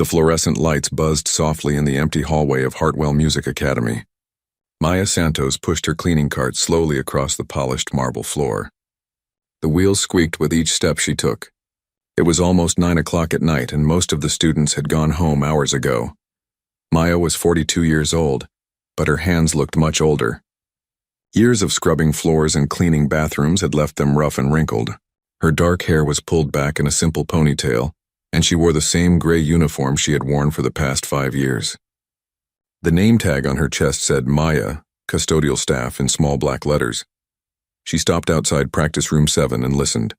The fluorescent lights buzzed softly in the empty hallway of Hartwell Music Academy. Maya Santos pushed her cleaning cart slowly across the polished marble floor. The wheels squeaked with each step she took. It was almost 9 o'clock at night, and most of the students had gone home hours ago. Maya was 42 years old, but her hands looked much older. Years of scrubbing floors and cleaning bathrooms had left them rough and wrinkled. Her dark hair was pulled back in a simple ponytail, and she wore the same gray uniform she had worn for the past 5 years. The name tag on her chest said Maya, custodial staff, in small black letters. She stopped outside practice room 7 and listened.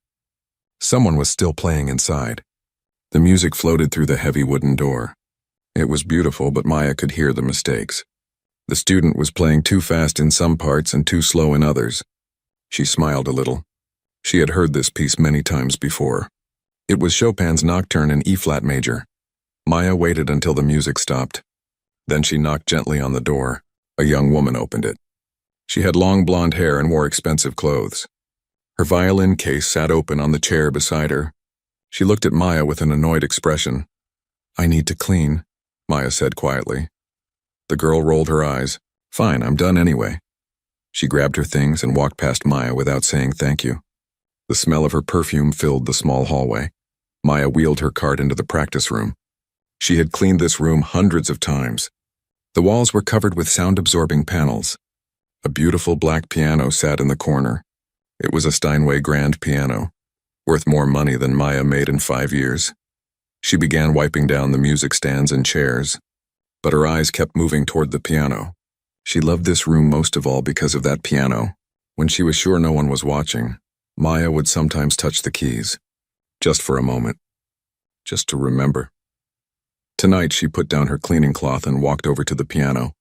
Someone was still playing inside. The music floated through the heavy wooden door. It was beautiful, but Maya could hear the mistakes. The student was playing too fast in some parts and too slow in others. She smiled a little. She had heard this piece many times before. It was Chopin's Nocturne in E-flat major. Maya waited until the music stopped. Then she knocked gently on the door. A young woman opened it. She had long blonde hair and wore expensive clothes. Her violin case sat open on the chair beside her. She looked at Maya with an annoyed expression. "I need to clean," Maya said quietly. The girl rolled her eyes. "Fine, I'm done anyway." She grabbed her things and walked past Maya without saying thank you. The smell of her perfume filled the small hallway. Maya wheeled her cart into the practice room. She had cleaned this room hundreds of times. The walls were covered with sound-absorbing panels. A beautiful black piano sat in the corner. It was a Steinway grand piano, worth more money than Maya made in 5 years. She began wiping down the music stands and chairs, but her eyes kept moving toward the piano. She loved this room most of all because of that piano. When she was sure no one was watching, Maya would sometimes touch the keys, just for a moment, just to remember. Tonight she put down her cleaning cloth and walked over to the piano.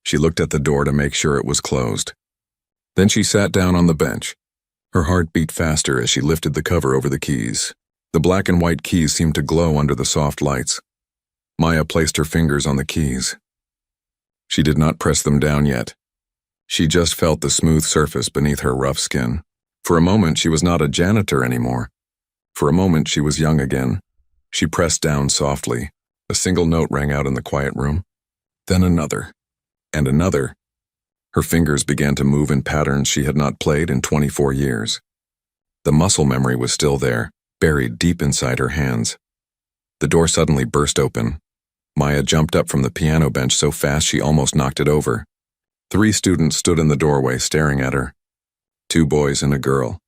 She looked at the door to make sure it was closed. Then she sat down on the bench. Her heart beat faster as she lifted the cover over the keys. The black and white keys seemed to glow under the soft lights. Maya placed her fingers on the keys. She did not press them down yet. She just felt the smooth surface beneath her rough skin. For a moment, she was not a janitor anymore. For a moment, she was young again. She pressed down softly. A single note rang out in the quiet room. Then another. And another. Her fingers began to move in patterns she had not played in 24 years. The muscle memory was still there, buried deep inside her hands. The door suddenly burst open. Maya jumped up from the piano bench so fast she almost knocked it over. 3 students stood in the doorway staring at her. 2 boys and a girl.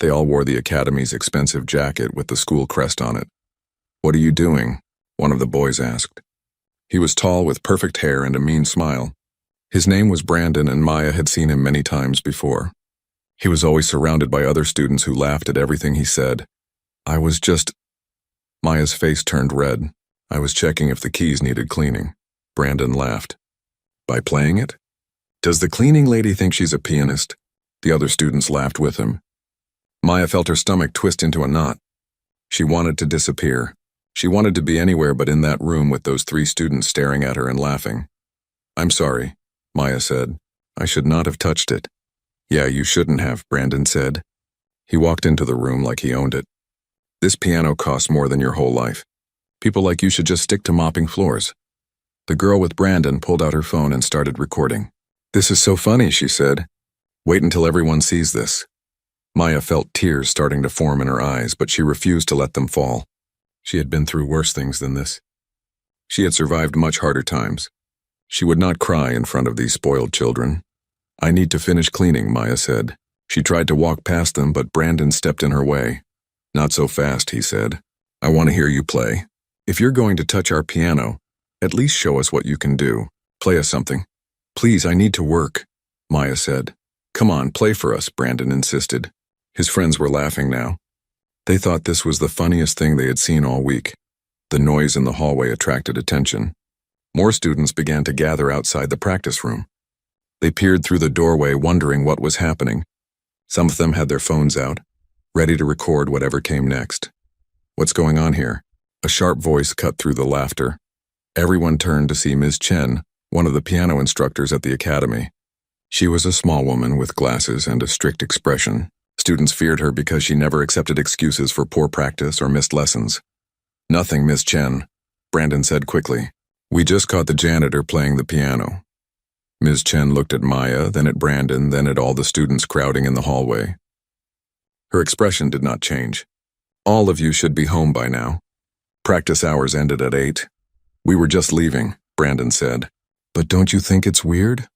They all wore the academy's expensive jacket with the school crest on it. "What are you doing?" one of the boys asked. He was tall with perfect hair and a mean smile. His name was Brandon, and Maya had seen him many times before. He was always surrounded by other students who laughed at everything he said. "I was just—" Maya's face turned red. "I was checking if the keys needed cleaning." Brandon laughed. "By playing it? Does the cleaning lady think she's a pianist?" The other students laughed with him. Maya felt her stomach twist into a knot. She wanted to disappear. She wanted to be anywhere but in that room with those 3 students staring at her and laughing. "I'm sorry," Maya said. "I should not have touched it." "Yeah, you shouldn't have," Brandon said. He walked into the room like he owned it. "This piano costs more than your whole life. People like you should just stick to mopping floors." The girl with Brandon pulled out her phone and started recording. "This is so funny," she said. "Wait until everyone sees this." Maya felt tears starting to form in her eyes, but she refused to let them fall. She had been through worse things than this. She had survived much harder times. She would not cry in front of these spoiled children. "I need to finish cleaning," Maya said. She tried to walk past them, but Brandon stepped in her way. "Not so fast," he said. "I want to hear you play. If you're going to touch our piano, at least show us what you can do. Play us something." "Please, I need to work," Maya said. "Come on, play for us," Brandon insisted. His friends were laughing now. They thought this was the funniest thing they had seen all week. The noise in the hallway attracted attention. More students began to gather outside the practice room. They peered through the doorway, wondering what was happening. Some of them had their phones out, ready to record whatever came next. "What's going on here?" A sharp voice cut through the laughter. Everyone turned to see Ms. Chen, one of the piano instructors at the academy. She was a small woman with glasses and a strict expression. Students feared her because she never accepted excuses for poor practice or missed lessons. "Nothing, Miss Chen," Brandon said quickly. We just caught the janitor playing the piano. Ms. Chen looked at Maya, then at Brandon, then at all the students crowding in the hallway. Her expression did not change. All of you should be home by now. Practice hours ended at 8. We were just leaving, Brandon said. But don't you think it's weird?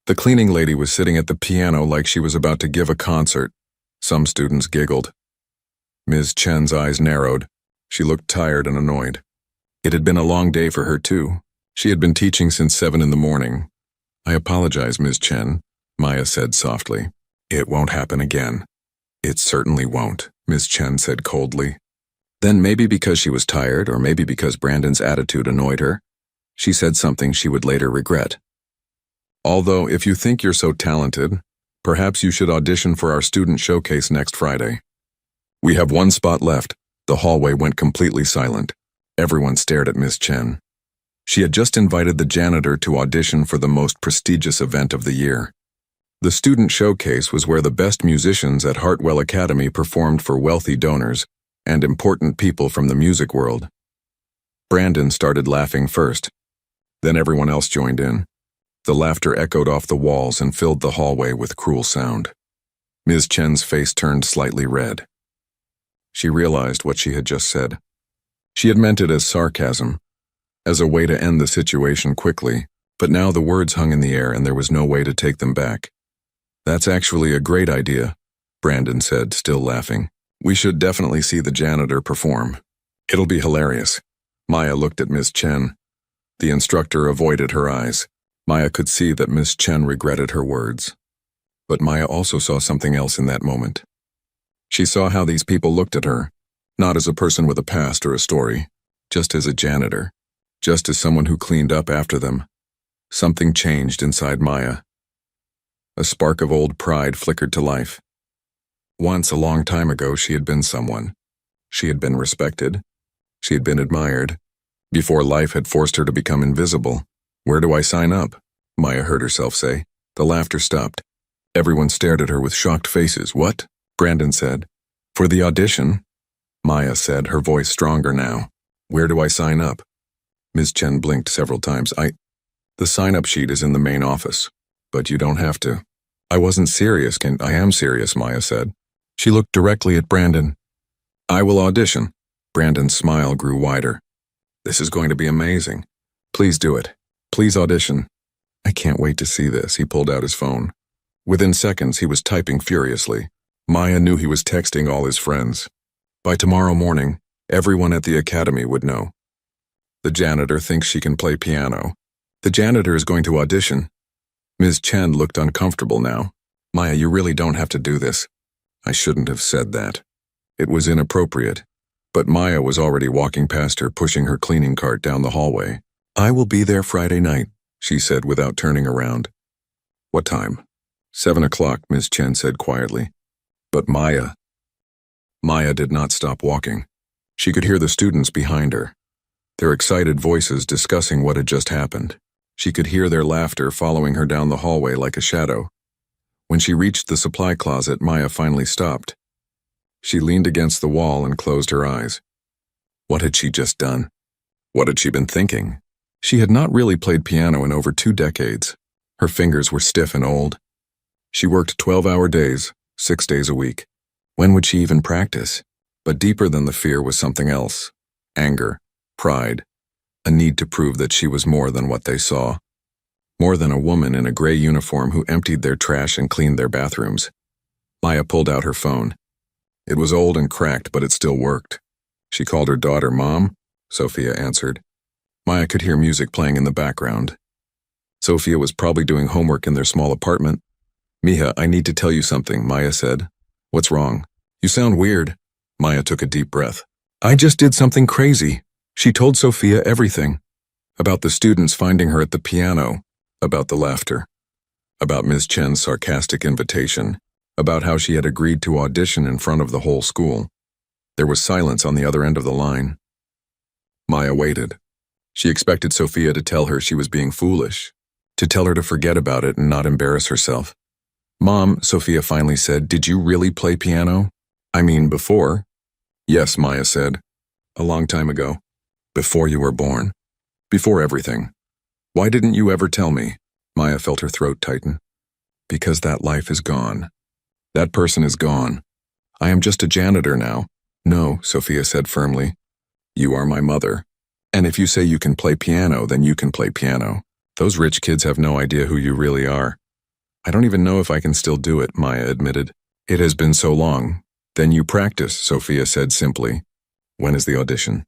The cleaning lady was sitting at the piano like she was about to give a concert. Some students giggled. Ms. Chen's eyes narrowed. She looked tired and annoyed. It had been a long day for her, too. She had been teaching since 7 in the morning. I apologize, Ms. Chen, Maya said softly. It won't happen again. It certainly won't, Ms. Chen said coldly. Then maybe because she was tired, or maybe because Brandon's attitude annoyed her, she said something she would later regret. Although, if you think you're so talented, perhaps you should audition for our student showcase next Friday. We have one spot left. The hallway went completely silent. Everyone stared at Ms. Chen. She had just invited the janitor to audition for the most prestigious event of the year. The student showcase was where the best musicians at Hartwell Academy performed for wealthy donors and important people from the music world. Brandon started laughing first. Then everyone else joined in. The laughter echoed off the walls and filled the hallway with cruel sound. Ms. Chen's face turned slightly red. She realized what she had just said. She had meant it as sarcasm, as a way to end the situation quickly, but now the words hung in the air and there was no way to take them back. That's actually a great idea, Brandon said, still laughing. We should definitely see the janitor perform. It'll be hilarious. Maya looked at Ms. Chen. The instructor avoided her eyes. Maya could see that Ms. Chen regretted her words. But Maya also saw something else in that moment. She saw how these people looked at her, not as a person with a past or a story, just as a janitor, just as someone who cleaned up after them. Something changed inside Maya. A spark of old pride flickered to life. Once, a long time ago, she had been someone. She had been respected. She had been admired. Before life had forced her to become invisible. Where do I sign up? Maya heard herself say. The laughter stopped. Everyone stared at her with shocked faces. What? Brandon said. For the audition? Maya said, her voice stronger now. Where do I sign up? Ms. Chen blinked several times. The sign-up sheet is in the main office. But you don't have to. I wasn't serious, I am serious, Maya said. She looked directly at Brandon. I will audition. Brandon's smile grew wider. This is going to be amazing. Please do it. Please audition. I can't wait to see this. He pulled out his phone. Within seconds, he was typing furiously. Maya knew he was texting all his friends. By tomorrow morning, everyone at the academy would know. The janitor thinks she can play piano. The janitor is going to audition. Ms. Chen looked uncomfortable now. Maya, you really don't have to do this. I shouldn't have said that. It was inappropriate. But Maya was already walking past her, pushing her cleaning cart down the hallway. I will be there Friday night, she said without turning around. What time? 7 o'clock, Ms. Chen said quietly. But Maya did not stop walking. She could hear the students behind her, their excited voices discussing what had just happened. She could hear their laughter following her down the hallway like a shadow. When she reached the supply closet, Maya finally stopped. She leaned against the wall and closed her eyes. What had she just done? What had she been thinking? She had not really played piano in over 2 decades. Her fingers were stiff and old. She worked 12-hour days, 6 days a week. When would she even practice? But deeper than the fear was something else. Anger, pride, a need to prove that she was more than what they saw. More than a woman in a gray uniform who emptied their trash and cleaned their bathrooms. Maya pulled out her phone. It was old and cracked, but it still worked. She called her daughter, Mom. Sophia answered. Maya could hear music playing in the background. Sophia was probably doing homework in their small apartment. Mija, I need to tell you something, Maya said. What's wrong? You sound weird. Maya took a deep breath. I just did something crazy. She told Sophia everything. About the students finding her at the piano. About the laughter. About Ms. Chen's sarcastic invitation. About how she had agreed to audition in front of the whole school. There was silence on the other end of the line. Maya waited. She expected Sophia to tell her she was being foolish, to tell her to forget about it and not embarrass herself. Mom, Sophia finally said, did you really play piano? I mean, before? Yes, Maya said. A long time ago. Before you were born. Before everything. Why didn't you ever tell me? Maya felt her throat tighten. Because that life is gone. That person is gone. I am just a janitor now. No, Sophia said firmly. You are my mother. And if you say you can play piano, then you can play piano. Those rich kids have no idea who you really are. I don't even know if I can still do it, Maya admitted. It has been so long. Then you practice, Sophia said simply. When is the audition?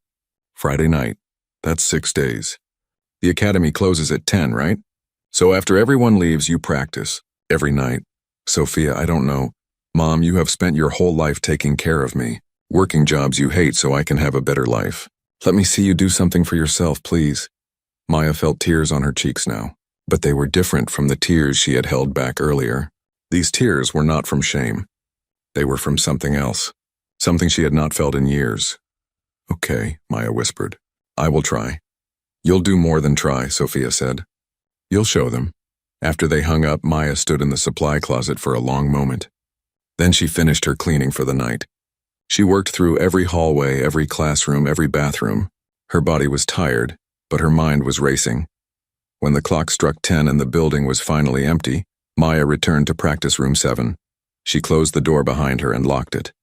Friday night. That's 6 days. The academy closes at 10, right? So after everyone leaves, you practice. Every night. Sophia, I don't know. Mom, you have spent your whole life taking care of me. Working jobs you hate so I can have a better life. Let me see you do something for yourself, please. Maya felt tears on her cheeks now, but they were different from the tears she had held back earlier. These tears were not from shame. They were from something else. Something she had not felt in years. Okay, Maya whispered. I will try. You'll do more than try, Sophia said. You'll show them. After they hung up, Maya stood in the supply closet for a long moment. Then she finished her cleaning for the night. She worked through every hallway, every classroom, every bathroom. Her body was tired, but her mind was racing. When the clock struck 10 and the building was finally empty, Maya returned to practice room 7. She closed the door behind her and locked it.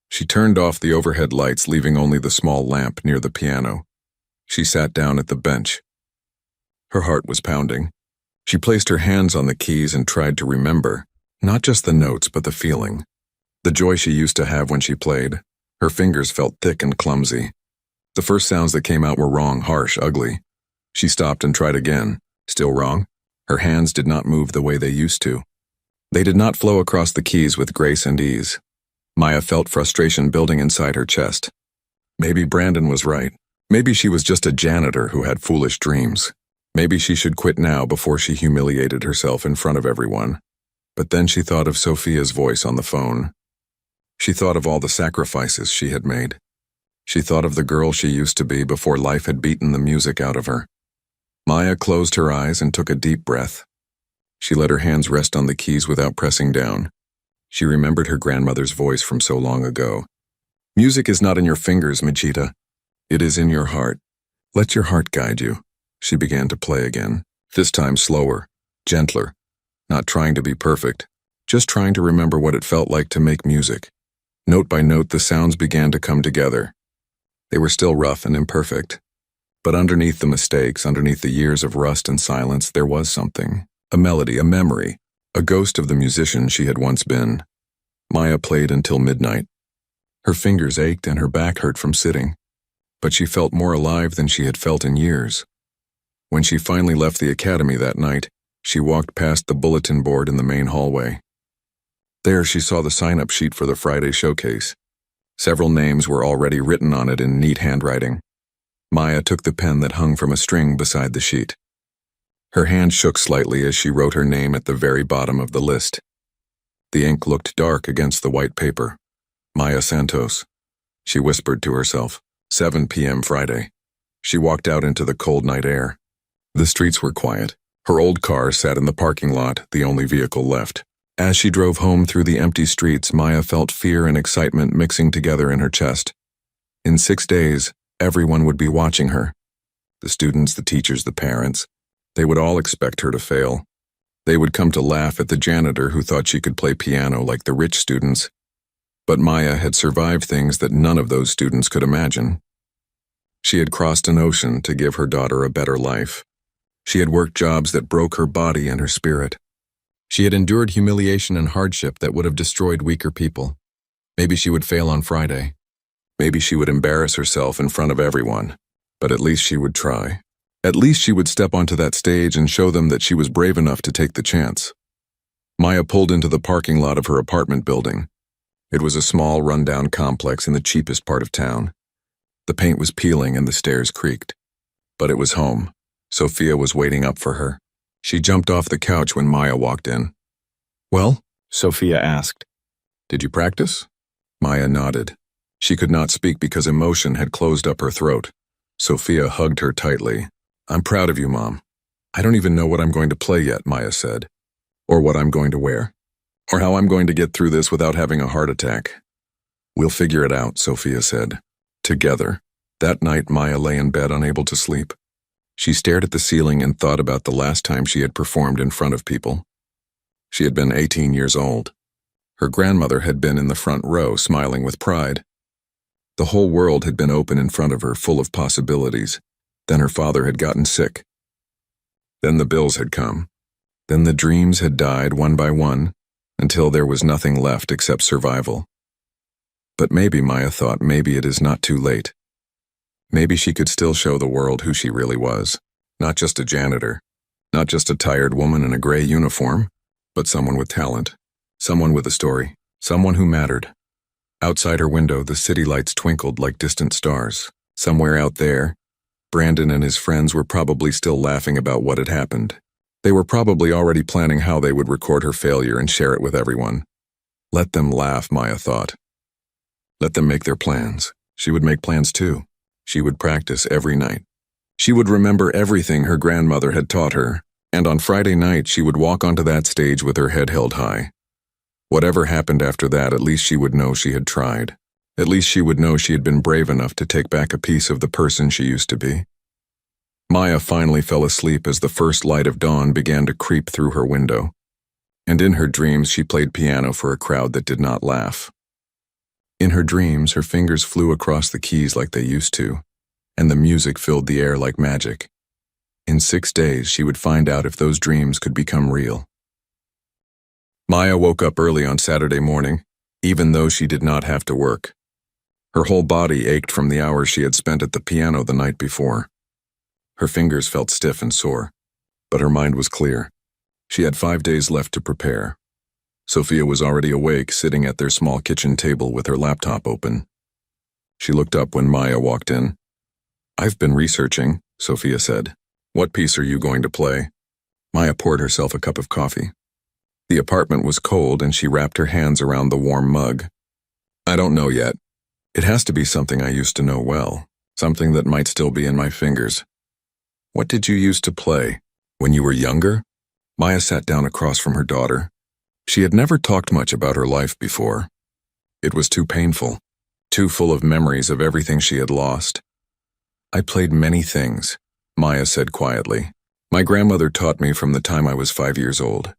She turned off the overhead lights, leaving only the small lamp near the piano. She sat down at the bench. Her heart was pounding. She placed her hands on the keys and tried to remember, not just the notes but the feeling. The joy she used to have when she played. Her fingers felt thick and clumsy. The first sounds that came out were wrong, harsh, ugly. She stopped and tried again. Still wrong. Her hands did not move the way they used to. They did not flow across the keys with grace and ease. Maya felt frustration building inside her chest. Maybe Brandon was right. Maybe she was just a janitor who had foolish dreams. Maybe she should quit now before she humiliated herself in front of everyone. But then she thought of Sophia's voice on the phone. She thought of all the sacrifices she had made. She thought of the girl she used to be before life had beaten the music out of her. Maya closed her eyes and took a deep breath. She let her hands rest on the keys without pressing down. She remembered her grandmother's voice from so long ago. Music is not in your fingers, Majita. It is in your heart. Let your heart guide you. She began to play again, this time slower, gentler, not trying to be perfect, just trying to remember what it felt like to make music. Note by note, the sounds began to come together. They were still rough and imperfect. But underneath the mistakes, underneath the years of rust and silence, there was something. A melody, a memory, a ghost of the musician she had once been. Maya played until midnight. Her fingers ached and her back hurt from sitting. But she felt more alive than she had felt in years. When she finally left the academy that night, she walked past the bulletin board in the main hallway. There she saw the sign-up sheet for the Friday showcase. Several names were already written on it in neat handwriting. Maya took the pen that hung from a string beside the sheet. Her hand shook slightly as she wrote her name at the very bottom of the list. The ink looked dark against the white paper. Maya Santos. She whispered to herself. 7 p.m. Friday. She walked out into the cold night air. The streets were quiet. Her old car sat in the parking lot, the only vehicle left. As she drove home through the empty streets, Maya felt fear and excitement mixing together in her chest. In 6 days, everyone would be watching her. The students, the teachers, the parents. They would all expect her to fail. They would come to laugh at the janitor who thought she could play piano like the rich students. But Maya had survived things that none of those students could imagine. She had crossed an ocean to give her daughter a better life. She had worked jobs that broke her body and her spirit. She had endured humiliation and hardship that would have destroyed weaker people. Maybe she would fail on Friday. Maybe she would embarrass herself in front of everyone. But at least she would try. At least she would step onto that stage and show them that she was brave enough to take the chance. Maya pulled into the parking lot of her apartment building. It was a small, rundown complex in the cheapest part of town. The paint was peeling and the stairs creaked. But it was home. Sophia was waiting up for her. She jumped off the couch when Maya walked in. "Well?" Sophia asked. "Did you practice?" Maya nodded. She could not speak because emotion had closed up her throat. Sophia hugged her tightly. "I'm proud of you, Mom. I don't even know what I'm going to play yet," Maya said. "Or what I'm going to wear. Or how I'm going to get through this without having a heart attack." "We'll figure it out," Sophia said. "Together. That night, Maya lay in bed unable to sleep. She stared at the ceiling and thought about the last time she had performed in front of people. She had been 18 years old. Her grandmother had been in the front row, smiling with pride. The whole world had been open in front of her, full of possibilities. Then her father had gotten sick. Then the bills had come. Then the dreams had died one by one, until there was nothing left except survival. But maybe, Maya thought, maybe it is not too late. Maybe she could still show the world who she really was. Not just a janitor, not just a tired woman in a gray uniform, but someone with talent, someone with a story, someone who mattered. Outside her window, the city lights twinkled like distant stars. Somewhere out there, Brandon and his friends were probably still laughing about what had happened. They were probably already planning how they would record her failure and share it with everyone. Let them laugh, Maya thought. Let them make their plans. She would make plans too. She would practice every night. She would remember everything her grandmother had taught her, and on Friday night she would walk onto that stage with her head held high. Whatever happened after that, at least she would know she had tried. At least she would know she had been brave enough to take back a piece of the person she used to be. Maya finally fell asleep as the first light of dawn began to creep through her window. And in her dreams she played piano for a crowd that did not laugh. In her dreams, her fingers flew across the keys like they used to, and the music filled the air like magic. In 6 days, she would find out if those dreams could become real. Maya woke up early on Saturday morning, even though she did not have to work. Her whole body ached from the hours she had spent at the piano the night before. Her fingers felt stiff and sore, but her mind was clear. She had 5 days left to prepare. Sophia was already awake, sitting at their small kitchen table with her laptop open. She looked up when Maya walked in. "I've been researching," Sophia said. "What piece are you going to play?" Maya poured herself a cup of coffee. The apartment was cold and she wrapped her hands around the warm mug. "I don't know yet. It has to be something I used to know well, something that might still be in my fingers." "What did you used to play? When you were younger?" Maya sat down across from her daughter. She had never talked much about her life before. It was too painful, too full of memories of everything she had lost. "I played many things," Maya said quietly. "My grandmother taught me from the time I was 5 years old.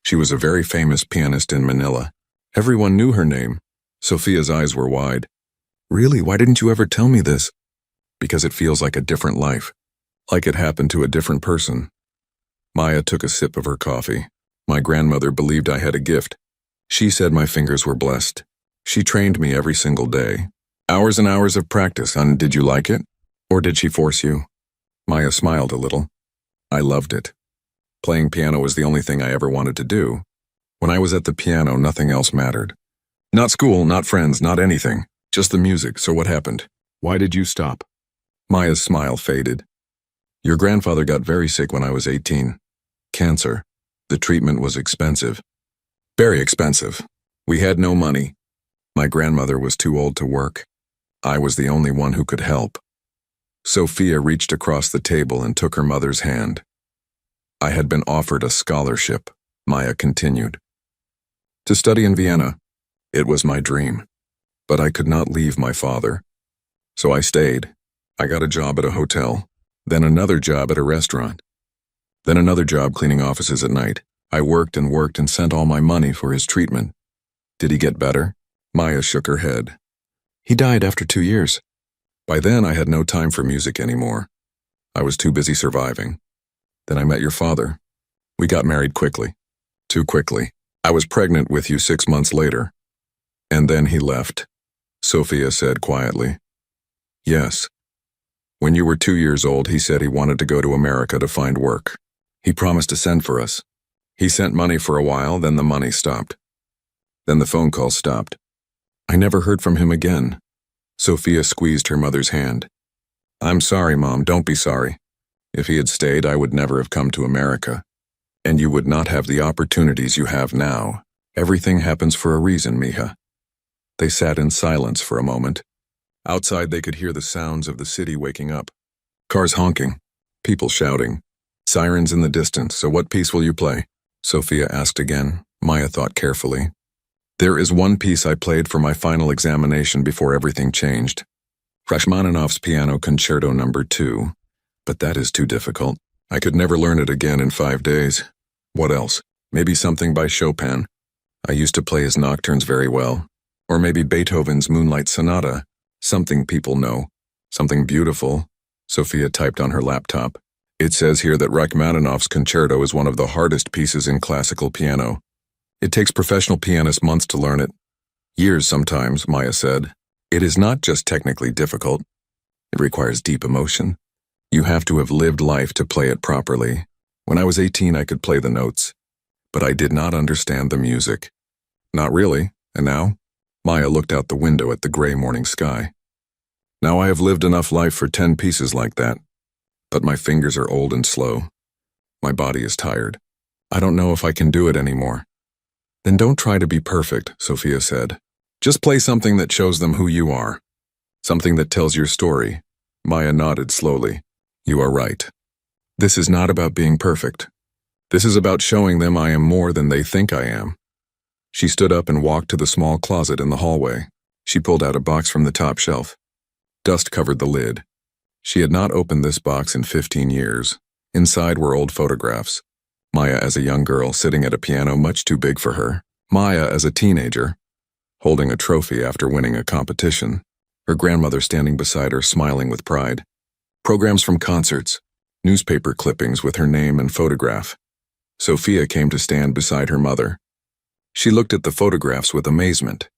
She was a very famous pianist in Manila. Everyone knew her name." Sophia's eyes were wide. "Really? Why didn't you ever tell me this?" "Because it feels like a different life, like it happened to a different person." Maya took a sip of her coffee. "My grandmother believed I had a gift. She said my fingers were blessed. She trained me every single day. Hours and hours of practice, and did you like it? Or did she force you?" Maya smiled a little. "I loved it. Playing piano was the only thing I ever wanted to do. When I was at the piano, nothing else mattered. Not school, not friends, not anything. Just the music. So what happened? Why did you stop?" Maya's smile faded. "Your grandfather got very sick when I was 18. Cancer. The treatment was expensive. Very expensive. We had no money. My grandmother was too old to work. I was the only one who could help." Sophia reached across the table and took her mother's hand. "I had been offered a scholarship," Maya continued, "to study in Vienna. It was my dream. But I could not leave my father. So I stayed. I got a job at a hotel, then another job at a restaurant. Then another job cleaning offices at night. I worked and sent all my money for his treatment." "Did he get better?" Maya shook her head. "He died after 2 years. By then I had no time for music anymore. I was too busy surviving. Then I met your father. We got married quickly. Too quickly. I was pregnant with you 6 months later. And then he left," Sophia said quietly. "Yes. When you were 2 years old, he said he wanted to go to America to find work. He promised to send for us. He sent money for a while, then the money stopped. Then the phone calls stopped. I never heard from him again." Sophia squeezed her mother's hand. "I'm sorry, Mom, don't be sorry. If he had stayed, I would never have come to America. And you would not have the opportunities you have now. Everything happens for a reason, Mija." They sat in silence for a moment. Outside they could hear the sounds of the city waking up. Cars honking, people shouting, sirens in the distance. "So what piece will you play?" Sophia asked again. Maya thought carefully. "There is one piece I played for my final examination before everything changed. Rachmaninoff's Piano Concerto No. 2. But that is too difficult. I could never learn it again in 5 days. What else? Maybe something by Chopin. I used to play his nocturnes very well. Or maybe Beethoven's Moonlight Sonata. Something people know. Something beautiful. Sophia typed on her laptop. It says here that Rachmaninoff's concerto is one of the hardest pieces in classical piano. It takes professional pianists months to learn it. Years sometimes, Maya said. It is not just technically difficult. It requires deep emotion. You have to have lived life to play it properly. When I was 18, I could play the notes. But I did not understand the music. Not really, and now? Maya looked out the window at the gray morning sky. Now I have lived enough life for 10 pieces like that. But my fingers are old and slow. My body is tired. I don't know if I can do it anymore. Then don't try to be perfect, Sophia said. Just play something that shows them who you are. Something that tells your story. Maya nodded slowly. You are right. This is not about being perfect. This is about showing them I am more than they think I am. She stood up and walked to the small closet in the hallway. She pulled out a box from the top shelf. Dust covered the lid. She had not opened this box in 15 years. Inside were old photographs. Maya as a young girl sitting at a piano much too big for her. Maya as a teenager, holding a trophy after winning a competition. Her grandmother standing beside her smiling with pride. Programs from concerts. Newspaper clippings with her name and photograph. Sophia came to stand beside her mother. She looked at the photographs with amazement.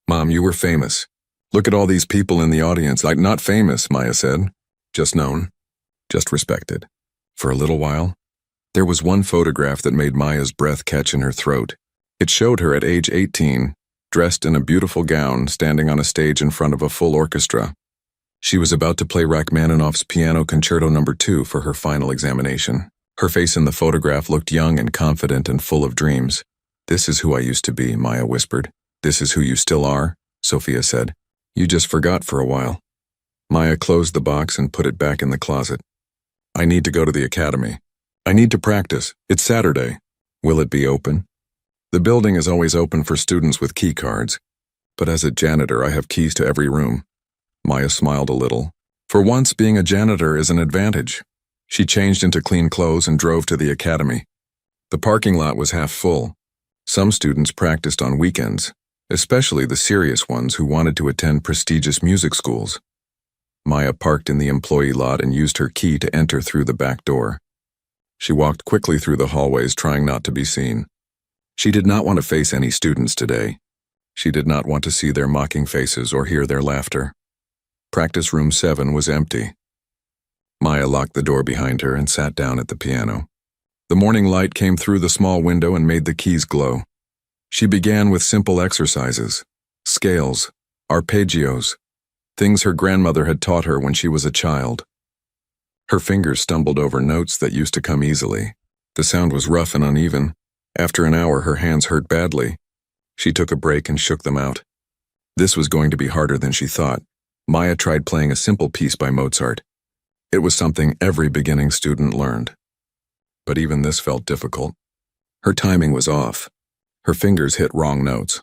Mom, you were famous. Look at all these people in the audience. I'm not famous, Maya said. Just known. Just respected. For a little while. There was one photograph that made Maya's breath catch in her throat. It showed her at age 18, dressed in a beautiful gown, standing on a stage in front of a full orchestra. She was about to play Rachmaninoff's Piano Concerto No. 2 for her final examination. Her face in the photograph looked young and confident and full of dreams. This is who I used to be, Maya whispered. This is who you still are, Sophia said. You just forgot for a while. Maya closed the box and put it back in the closet. I need to go to the academy. I need to practice. It's Saturday. Will it be open? The building is always open for students with key cards. But as a janitor, I have keys to every room. Maya smiled a little. For once, being a janitor is an advantage. She changed into clean clothes and drove to the academy. The parking lot was half full. Some students practiced on weekends, especially the serious ones who wanted to attend prestigious music schools. Maya parked in the employee lot and used her key to enter through the back door. She walked quickly through the hallways, trying not to be seen. She did not want to face any students today. She did not want to see their mocking faces or hear their laughter. Practice room 7 was empty. Maya locked the door behind her and sat down at the piano. The morning light came through the small window and made the keys glow. She began with simple exercises, scales, arpeggios, things her grandmother had taught her when she was a child. Her fingers stumbled over notes that used to come easily. The sound was rough and uneven. After an hour, her hands hurt badly. She took a break and shook them out. This was going to be harder than she thought. Maya tried playing a simple piece by Mozart. It was something every beginning student learned. But even this felt difficult. Her timing was off. Her fingers hit wrong notes.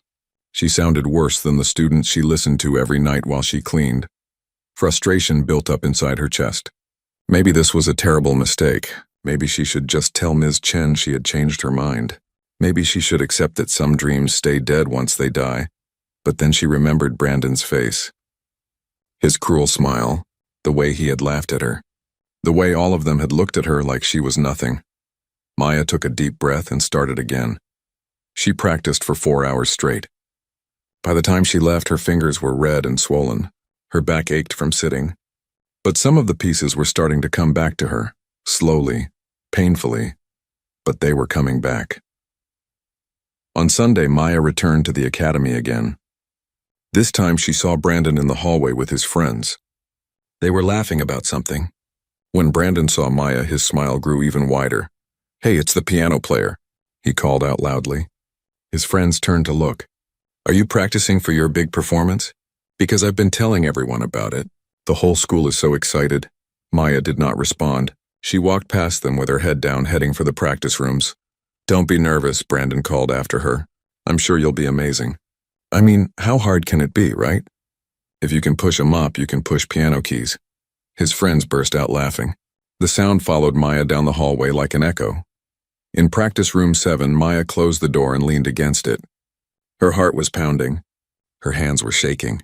She sounded worse than the students she listened to every night while she cleaned. Frustration built up inside her chest. Maybe this was a terrible mistake. Maybe she should just tell Ms. Chen she had changed her mind. Maybe she should accept that some dreams stay dead once they die. But then she remembered Brandon's face. His cruel smile, the way he had laughed at her, the way all of them had looked at her like she was nothing. Maya took a deep breath and started again. She practiced for 4 hours straight. By the time she left, her fingers were red and swollen. Her back ached from sitting. But some of the pieces were starting to come back to her, slowly, painfully, but they were coming back. On Sunday, Maya returned to the academy again. This time she saw Brandon in the hallway with his friends. They were laughing about something. When Brandon saw Maya, his smile grew even wider. Hey, it's the piano player, he called out loudly. His friends turned to look. Are you practicing for your big performance? Because I've been telling everyone about it. The whole school is so excited. Maya did not respond. She walked past them with her head down, heading for the practice rooms. Don't be nervous, Brandon called after her. I'm sure you'll be amazing. I mean, how hard can it be, right? If you can push 'em up, you can push piano keys. His friends burst out laughing. The sound followed Maya down the hallway like an echo. In practice room 7, Maya closed the door and leaned against it. Her heart was pounding. Her hands were shaking.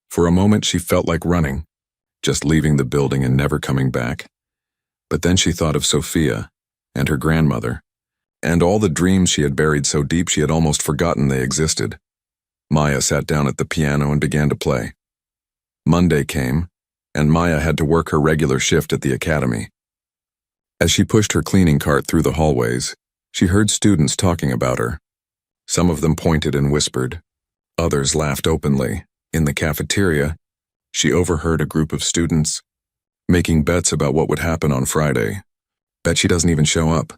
For a moment she felt like running, just leaving the building and never coming back. But then she thought of Sophia and her grandmother, and all the dreams she had buried so deep she had almost forgotten they existed. Maya sat down at the piano and began to play. Monday came, and Maya had to work her regular shift at the academy. As she pushed her cleaning cart through the hallways, she heard students talking about her. Some of them pointed and whispered. Others laughed openly. In the cafeteria, she overheard a group of students making bets about what would happen on Friday. Bet she doesn't even show up.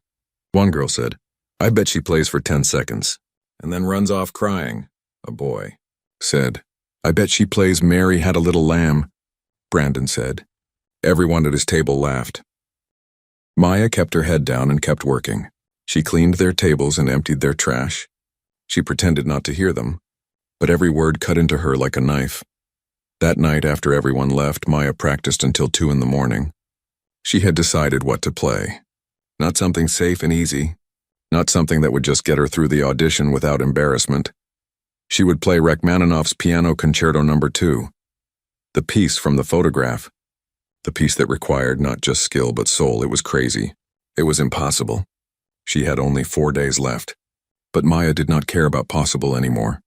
One girl said, I bet she plays for 10 seconds and then runs off crying. A boy said, I bet she plays Mary Had a Little Lamb. Brandon said. Everyone at his table laughed. Maya kept her head down and kept working. She cleaned their tables and emptied their trash. She pretended not to hear them, but every word cut into her like a knife. That night, after everyone left, Maya practiced until 2 in the morning. She had decided what to play. Not something safe and easy. Not something that would just get her through the audition without embarrassment. She would play Rachmaninoff's Piano Concerto No. 2, the piece from the photograph. The piece that required not just skill but soul. It was crazy. It was impossible. She had only 4 days left. But Maya did not care about possible anymore.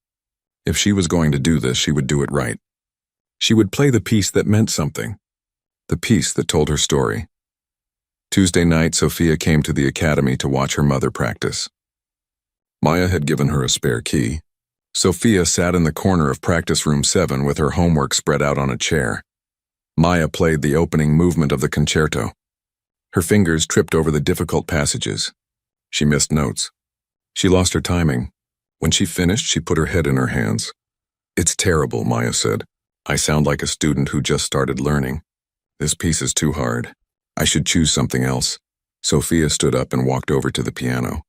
If she was going to do this, she would do it right. She would play the piece that meant something. The piece that told her story. Tuesday night, Sophia came to the academy to watch her mother practice. Maya had given her a spare key. Sophia sat in the corner of practice room 7 with her homework spread out on a chair. Maya played the opening movement of the concerto. Her fingers tripped over the difficult passages. She missed notes. She lost her timing. When she finished, she put her head in her hands. It's terrible, Maya said. I sound like a student who just started learning. This piece is too hard. I should choose something else. Sophia stood up and walked over to the piano.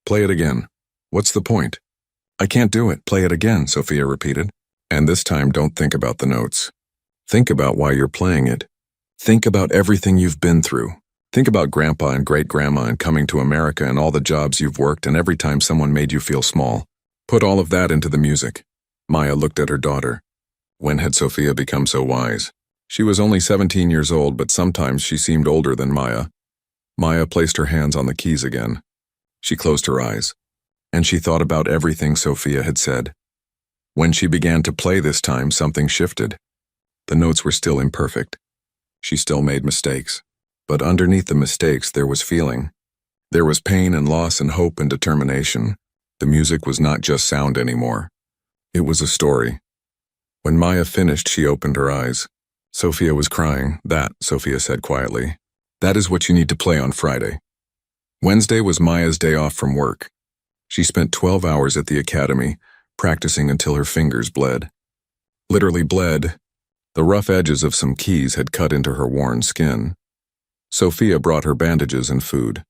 Play it again. What's the point? I can't do it. Play it again, Sophia repeated. And this time, don't think about the notes. Think about why you're playing it. Think about everything you've been through. Think about Grandpa and Great-Grandma and coming to America and all the jobs you've worked and every time someone made you feel small. Put all of that into the music. Maya looked at her daughter. When had Sophia become so wise? She was only 17 years old, but sometimes she seemed older than Maya. Maya placed her hands on the keys again. She closed her eyes, and she thought about everything Sophia had said. When she began to play this time, something shifted. The notes were still imperfect. She still made mistakes. But underneath the mistakes, there was feeling. There was pain and loss and hope and determination. The music was not just sound anymore. It was a story. When Maya finished, she opened her eyes. Sophia was crying. That, Sophia said quietly. That is what you need to play on Friday. Wednesday was Maya's day off from work. She spent 12 hours at the academy, practicing until her fingers bled. Literally bled. The rough edges of some keys had cut into her worn skin. Sophia brought her bandages and food.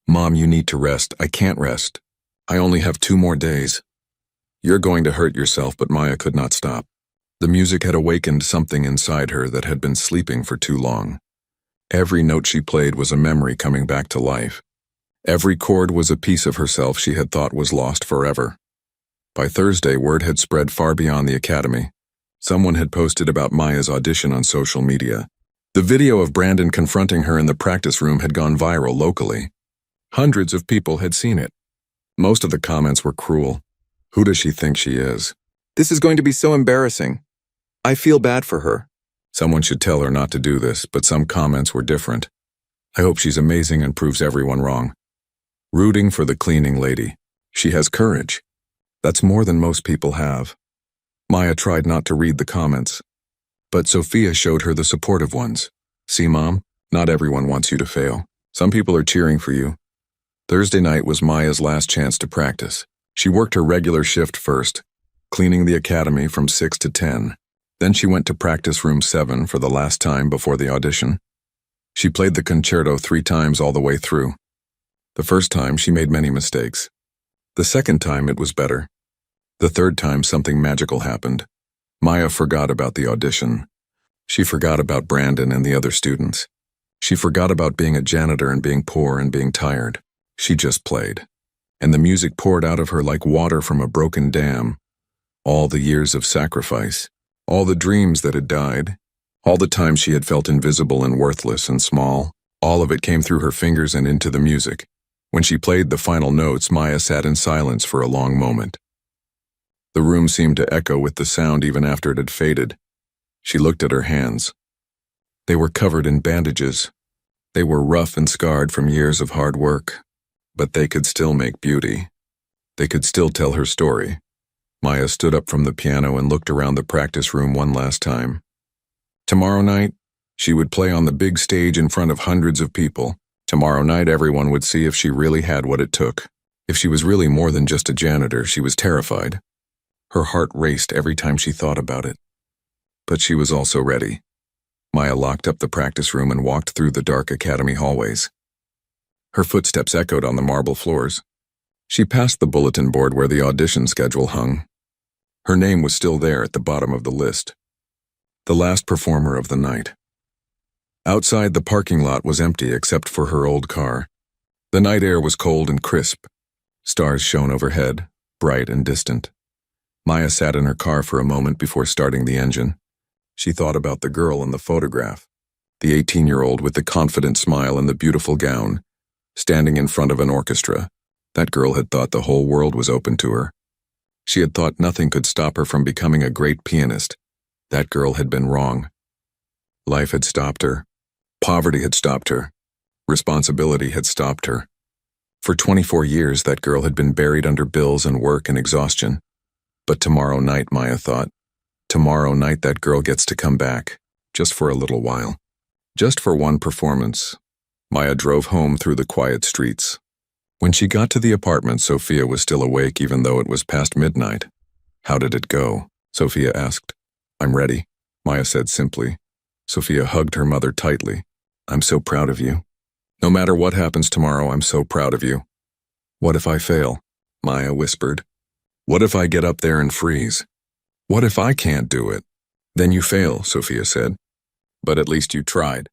Mom, you need to rest. I can't rest. I only have 2 more days. You're going to hurt yourself, but Maya could not stop. The music had awakened something inside her that had been sleeping for too long. Every note she played was a memory coming back to life. Every chord was a piece of herself she had thought was lost forever. By Thursday, word had spread far beyond the academy. Someone had posted about Maya's audition on social media. The video of Brandon confronting her in the practice room had gone viral locally. Hundreds of people had seen it. Most of the comments were cruel. Who does she think she is? This is going to be so embarrassing. I feel bad for her. Someone should tell her not to do this, but some comments were different. I hope she's amazing and proves everyone wrong. Rooting for the cleaning lady. She has courage. That's more than most people have. Maya tried not to read the comments. But Sophia showed her the supportive ones. See, Mom, not everyone wants you to fail. Some people are cheering for you. Thursday night was Maya's last chance to practice. She worked her regular shift first, cleaning the academy from 6 to 10. Then she went to practice room 7 for the last time before the audition. She played the concerto 3 times all the way through. The first time, she made many mistakes. The second time, it was better. The third time, something magical happened. Maya forgot about the audition. She forgot about Brandon and the other students. She forgot about being a janitor and being poor and being tired. She just played. And the music poured out of her like water from a broken dam. All the years of sacrifice, all the dreams that had died, all the times she had felt invisible and worthless and small, all of it came through her fingers and into the music. When she played the final notes, Maya sat in silence for a long moment. The room seemed to echo with the sound even after it had faded. She looked at her hands. They were covered in bandages. They were rough and scarred from years of hard work, but they could still make beauty. They could still tell her story. Maya stood up from the piano and looked around the practice room one last time. Tomorrow night, she would play on the big stage in front of hundreds of people. Tomorrow night, everyone would see if she really had what it took. If she was really more than just a janitor, she was terrified. Her heart raced every time she thought about it. But she was also ready. Maya locked up the practice room and walked through the dark academy hallways. Her footsteps echoed on the marble floors. She passed the bulletin board where the audition schedule hung. Her name was still there at the bottom of the list. The last performer of the night. Outside, the parking lot was empty except for her old car. The night air was cold and crisp. Stars shone overhead, bright and distant. Maya sat in her car for a moment before starting the engine. She thought about the girl in the photograph, the 18-year-old with the confident smile and the beautiful gown, standing in front of an orchestra. That girl had thought the whole world was open to her. She had thought nothing could stop her from becoming a great pianist. That girl had been wrong. Life had stopped her. Poverty had stopped her. Responsibility had stopped her. For 24 years, that girl had been buried under bills and work and exhaustion. But tomorrow night, Maya thought, tomorrow night that girl gets to come back, just for a little while. Just for one performance. Maya drove home through the quiet streets. When she got to the apartment, Sophia was still awake even though it was past midnight. How did it go? Sophia asked. I'm ready, Maya said simply. Sophia hugged her mother tightly. I'm so proud of you. No matter what happens tomorrow, I'm so proud of you. What if I fail? Maya whispered. What if I get up there and freeze? What if I can't do it? Then you fail, Sophia said. But at least you tried.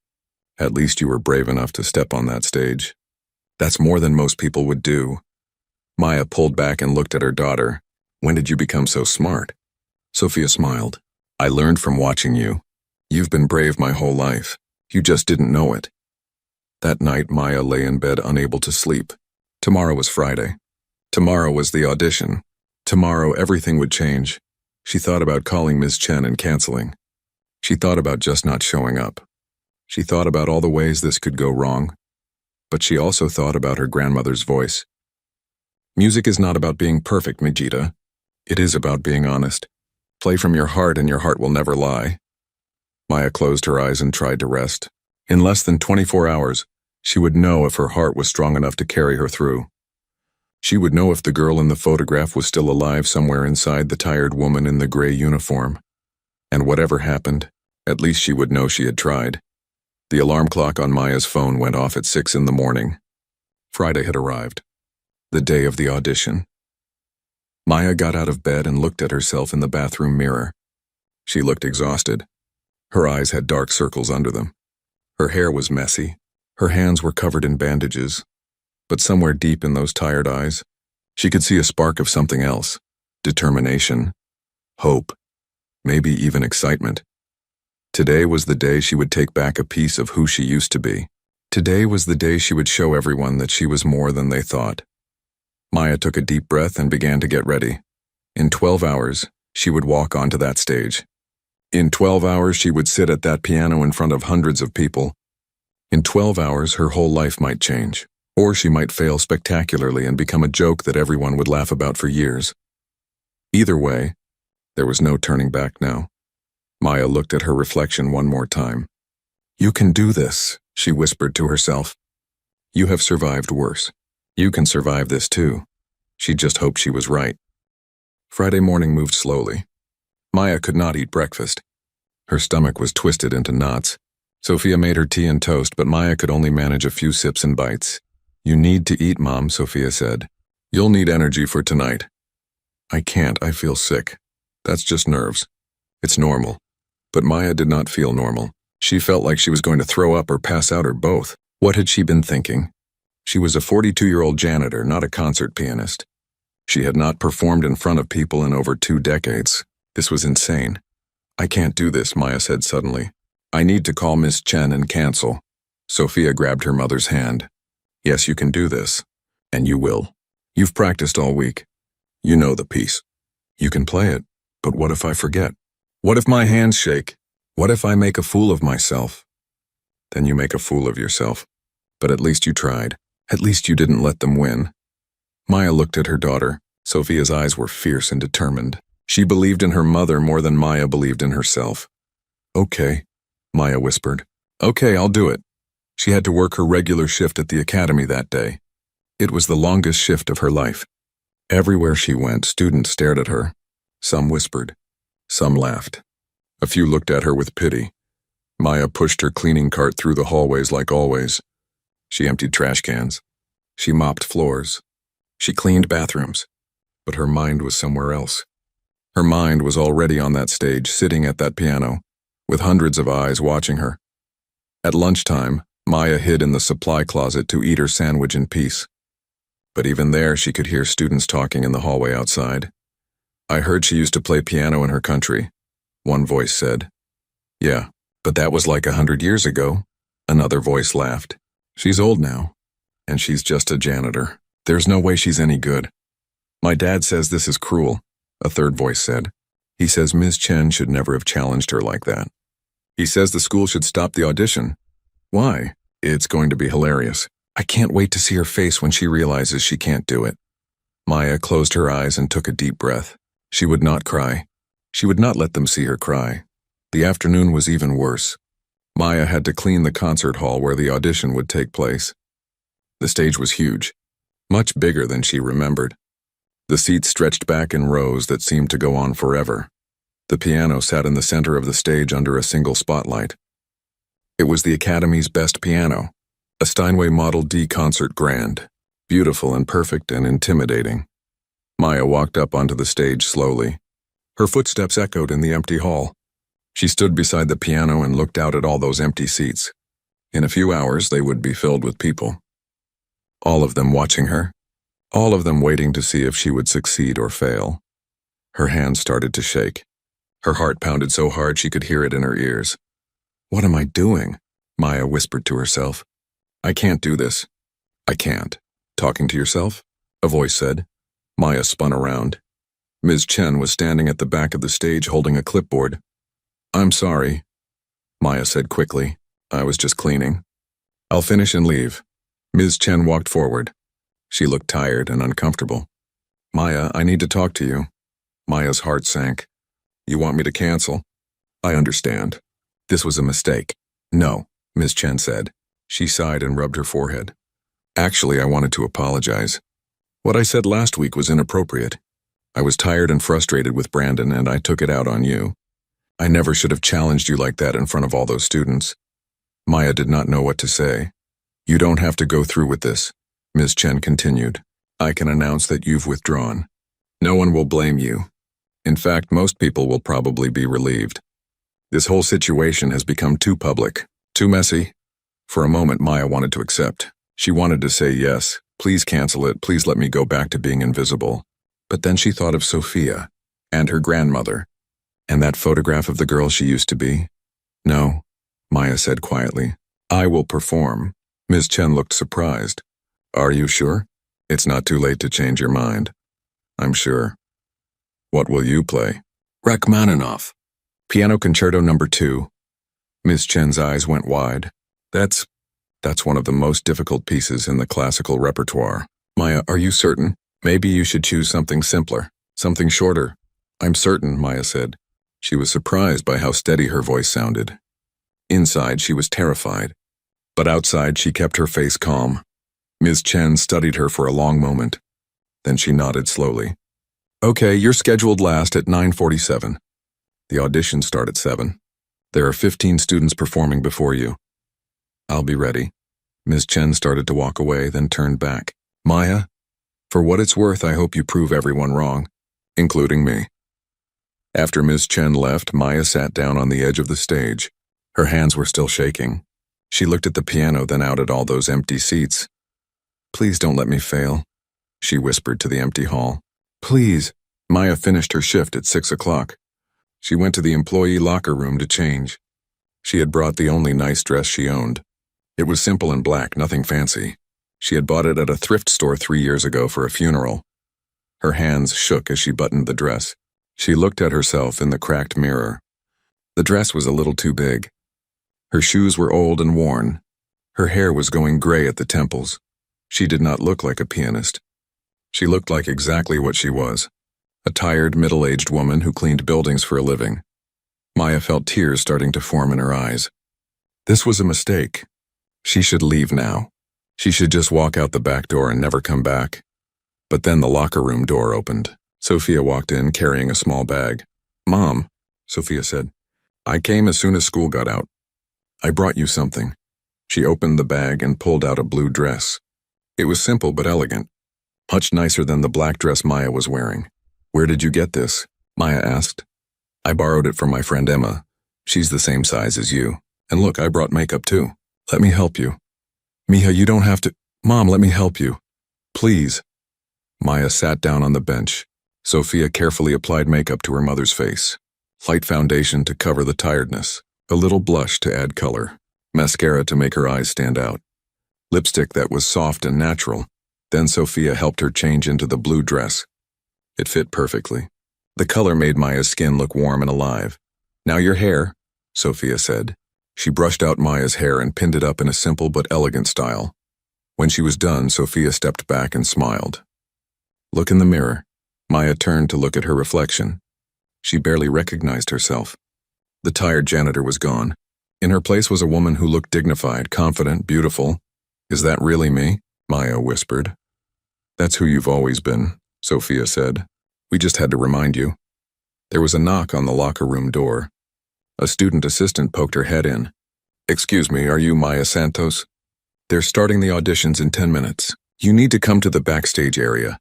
At least you were brave enough to step on that stage. That's more than most people would do. Maya pulled back and looked at her daughter. When did you become so smart? Sophia smiled. I learned from watching you. You've been brave my whole life. You just didn't know it. That night, Maya lay in bed unable to sleep. Tomorrow was Friday. Tomorrow was the audition. Tomorrow everything would change. She thought about calling Ms. Chen and canceling. She thought about just not showing up. She thought about all the ways this could go wrong. But she also thought about her grandmother's voice. Music is not about being perfect, Mijita. It is about being honest. Play from your heart and your heart will never lie. Maya closed her eyes and tried to rest. In less than 24 hours, she would know if her heart was strong enough to carry her through. She would know if the girl in the photograph was still alive somewhere inside the tired woman in the gray uniform. And whatever happened, at least she would know she had tried. The alarm clock on Maya's phone went off at 6 in the morning. Friday had arrived. The day of the audition. Maya got out of bed and looked at herself in the bathroom mirror. She looked exhausted. Her eyes had dark circles under them. Her hair was messy. Her hands were covered in bandages. But somewhere deep in those tired eyes, she could see a spark of something else. Determination. Hope. Maybe even excitement. Today was the day she would take back a piece of who she used to be. Today was the day she would show everyone that she was more than they thought. Maya took a deep breath and began to get ready. In 12 hours, she would walk onto that stage. In 12 hours, she would sit at that piano in front of hundreds of people. In 12 hours, her whole life might change. Or she might fail spectacularly and become a joke that everyone would laugh about for years. Either way, there was no turning back now. Maya looked at her reflection one more time. You can do this, she whispered to herself. You have survived worse. You can survive this too. She just hoped she was right. Friday morning moved slowly. Maya could not eat breakfast. Her stomach was twisted into knots. Sophia made her tea and toast, but Maya could only manage a few sips and bites. You need to eat, Mom, Sophia said. You'll need energy for tonight. I can't, I feel sick. That's just nerves. It's normal. But Maya did not feel normal. She felt like she was going to throw up or pass out or both. What had she been thinking? She was a 42-year-old janitor, not a concert pianist. She had not performed in front of people in over 2 decades. This was insane. I can't do this, Maya said suddenly. I need to call Miss Chen and cancel. Sophia grabbed her mother's hand. Yes, you can do this. And you will. You've practiced all week. You know the piece. You can play it. But what if I forget? What if my hands shake? What if I make a fool of myself? Then you make a fool of yourself. But at least you tried. At least you didn't let them win. Maya looked at her daughter. Sophia's eyes were fierce and determined. She believed in her mother more than Maya believed in herself. Okay, Maya whispered. Okay, I'll do it. She had to work her regular shift at the academy that day. It was the longest shift of her life. Everywhere she went, students stared at her. Some whispered. Some laughed. A few looked at her with pity. Maya pushed her cleaning cart through the hallways like always. She emptied trash cans. She mopped floors. She cleaned bathrooms. But her mind was somewhere else. Her mind was already on that stage, sitting at that piano, with hundreds of eyes watching her. At lunchtime, Maya hid in the supply closet to eat her sandwich in peace. But even there, she could hear students talking in the hallway outside. I heard she used to play piano in her country, one voice said. Yeah, but that was like 100 years ago, another voice laughed. She's old now, and she's just a janitor. There's no way she's any good. My dad says this is cruel, a third voice said. He says Ms. Chen should never have challenged her like that. He says the school should stop the audition. Why? It's going to be hilarious. I can't wait to see her face when she realizes she can't do it. Maya closed her eyes and took a deep breath. She would not cry. She would not let them see her cry. The afternoon was even worse. Maya had to clean the concert hall where the audition would take place. The stage was huge, much bigger than she remembered. The seats stretched back in rows that seemed to go on forever. The piano sat in the center of the stage under a single spotlight. It was the Academy's best piano, a Steinway Model D concert grand, beautiful and perfect and intimidating. Maya walked up onto the stage slowly. Her footsteps echoed in the empty hall. She stood beside the piano and looked out at all those empty seats. In a few hours, they would be filled with people. All of them watching her. All of them waiting to see if she would succeed or fail. Her hands started to shake. Her heart pounded so hard she could hear it in her ears. What am I doing? Maya whispered to herself. I can't do this. I can't. Talking to yourself? A voice said. Maya spun around. Ms. Chen was standing at the back of the stage holding a clipboard. I'm sorry, Maya said quickly. I was just cleaning. I'll finish and leave. Ms. Chen walked forward. She looked tired and uncomfortable. Maya, I need to talk to you. Maya's heart sank. You want me to cancel? I understand. This was a mistake. No, Ms. Chen said. She sighed and rubbed her forehead. Actually, I wanted to apologize. What I said last week was inappropriate. I was tired and frustrated with Brandon, and I took it out on you. I never should have challenged you like that in front of all those students. Maya did not know what to say. You don't have to go through with this, Ms. Chen continued. I can announce that you've withdrawn. No one will blame you. In fact, most people will probably be relieved. This whole situation has become too public, too messy. For a moment, Maya wanted to accept. She wanted to say yes, please cancel it, please let me go back to being invisible. But then she thought of Sophia, and her grandmother, and that photograph of the girl she used to be. No, Maya said quietly. I will perform. Ms. Chen looked surprised. Are you sure? It's not too late to change your mind. I'm sure. What will you play? Rachmaninoff. Piano Concerto No. 2. Ms. Chen's eyes went wide. That's one of the most difficult pieces in the classical repertoire. Maya, are you certain? Maybe you should choose something simpler, something shorter. I'm certain, Maya said. She was surprised by how steady her voice sounded. Inside, she was terrified. But outside, she kept her face calm. Ms. Chen studied her for a long moment. Then she nodded slowly. Okay, you're scheduled last at 9:47. The audition starts at 7. There are 15 students performing before you. I'll be ready. Ms. Chen started to walk away, then turned back. Maya, for what it's worth, I hope you prove everyone wrong, including me. After Ms. Chen left, Maya sat down on the edge of the stage. Her hands were still shaking. She looked at the piano, then out at all those empty seats. "Please don't let me fail," she whispered to the empty hall. "Please." Maya finished her shift at 6 o'clock. She went to the employee locker room to change. She had brought the only nice dress she owned. It was simple and black, nothing fancy. She had bought it at a thrift store 3 years ago for a funeral. Her hands shook as she buttoned the dress. She looked at herself in the cracked mirror. The dress was a little too big. Her shoes were old and worn. Her hair was going gray at the temples. She did not look like a pianist. She looked like exactly what she was, a tired, middle-aged woman who cleaned buildings for a living. Maya felt tears starting to form in her eyes. This was a mistake. She should leave now. She should just walk out the back door and never come back. But then the locker room door opened. Sophia walked in carrying a small bag. "Mom," Sophia said, "I came as soon as school got out. I brought you something." She opened the bag and pulled out a blue dress. It was simple but elegant, much nicer than the black dress Maya was wearing. "Where did you get this?" Maya asked. "I borrowed it from my friend Emma. She's the same size as you. And look, I brought makeup too. Let me help you." "Miha, you don't have to." "Mom, let me help you. Please." Maya sat down on the bench. Sophia carefully applied makeup to her mother's face. Light foundation to cover the tiredness. A little blush to add color. Mascara to make her eyes stand out. Lipstick that was soft and natural. Then Sophia helped her change into the blue dress. It fit perfectly. The color made Maya's skin look warm and alive. "Now your hair," Sophia said. She brushed out Maya's hair and pinned it up in a simple but elegant style. When she was done, Sophia stepped back and smiled. "Look in the mirror." Maya turned to look at her reflection. She barely recognized herself. The tired janitor was gone. In her place was a woman who looked dignified, confident, beautiful. "Is that really me?" Maya whispered. "That's who you've always been," Sophia said. "We just had to remind you." There was a knock on the locker room door. A student assistant poked her head in. "Excuse me, are you Maya Santos? They're starting the auditions in 10 minutes. You need to come to the backstage area."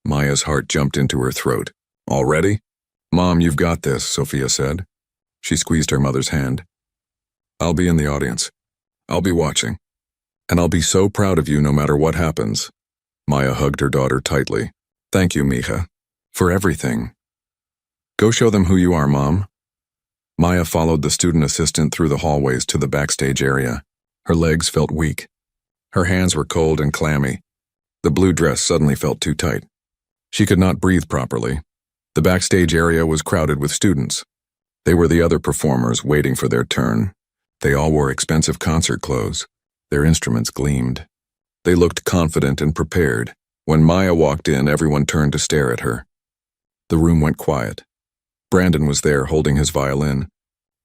Maya's heart jumped into her throat. "Already?" "Mom, you've got this," Sophia said. She squeezed her mother's hand. "I'll be in the audience. I'll be watching. And I'll be so proud of you no matter what happens." Maya hugged her daughter tightly. "Thank you, Mija, for everything." "Go show them who you are, Mom." Maya followed the student assistant through the hallways to the backstage area. Her legs felt weak. Her hands were cold and clammy. The blue dress suddenly felt too tight. She could not breathe properly. The backstage area was crowded with students. They were the other performers waiting for their turn. They all wore expensive concert clothes. Their instruments gleamed. They looked confident and prepared. When Maya walked in, everyone turned to stare at her. The room went quiet. Brandon was there holding his violin.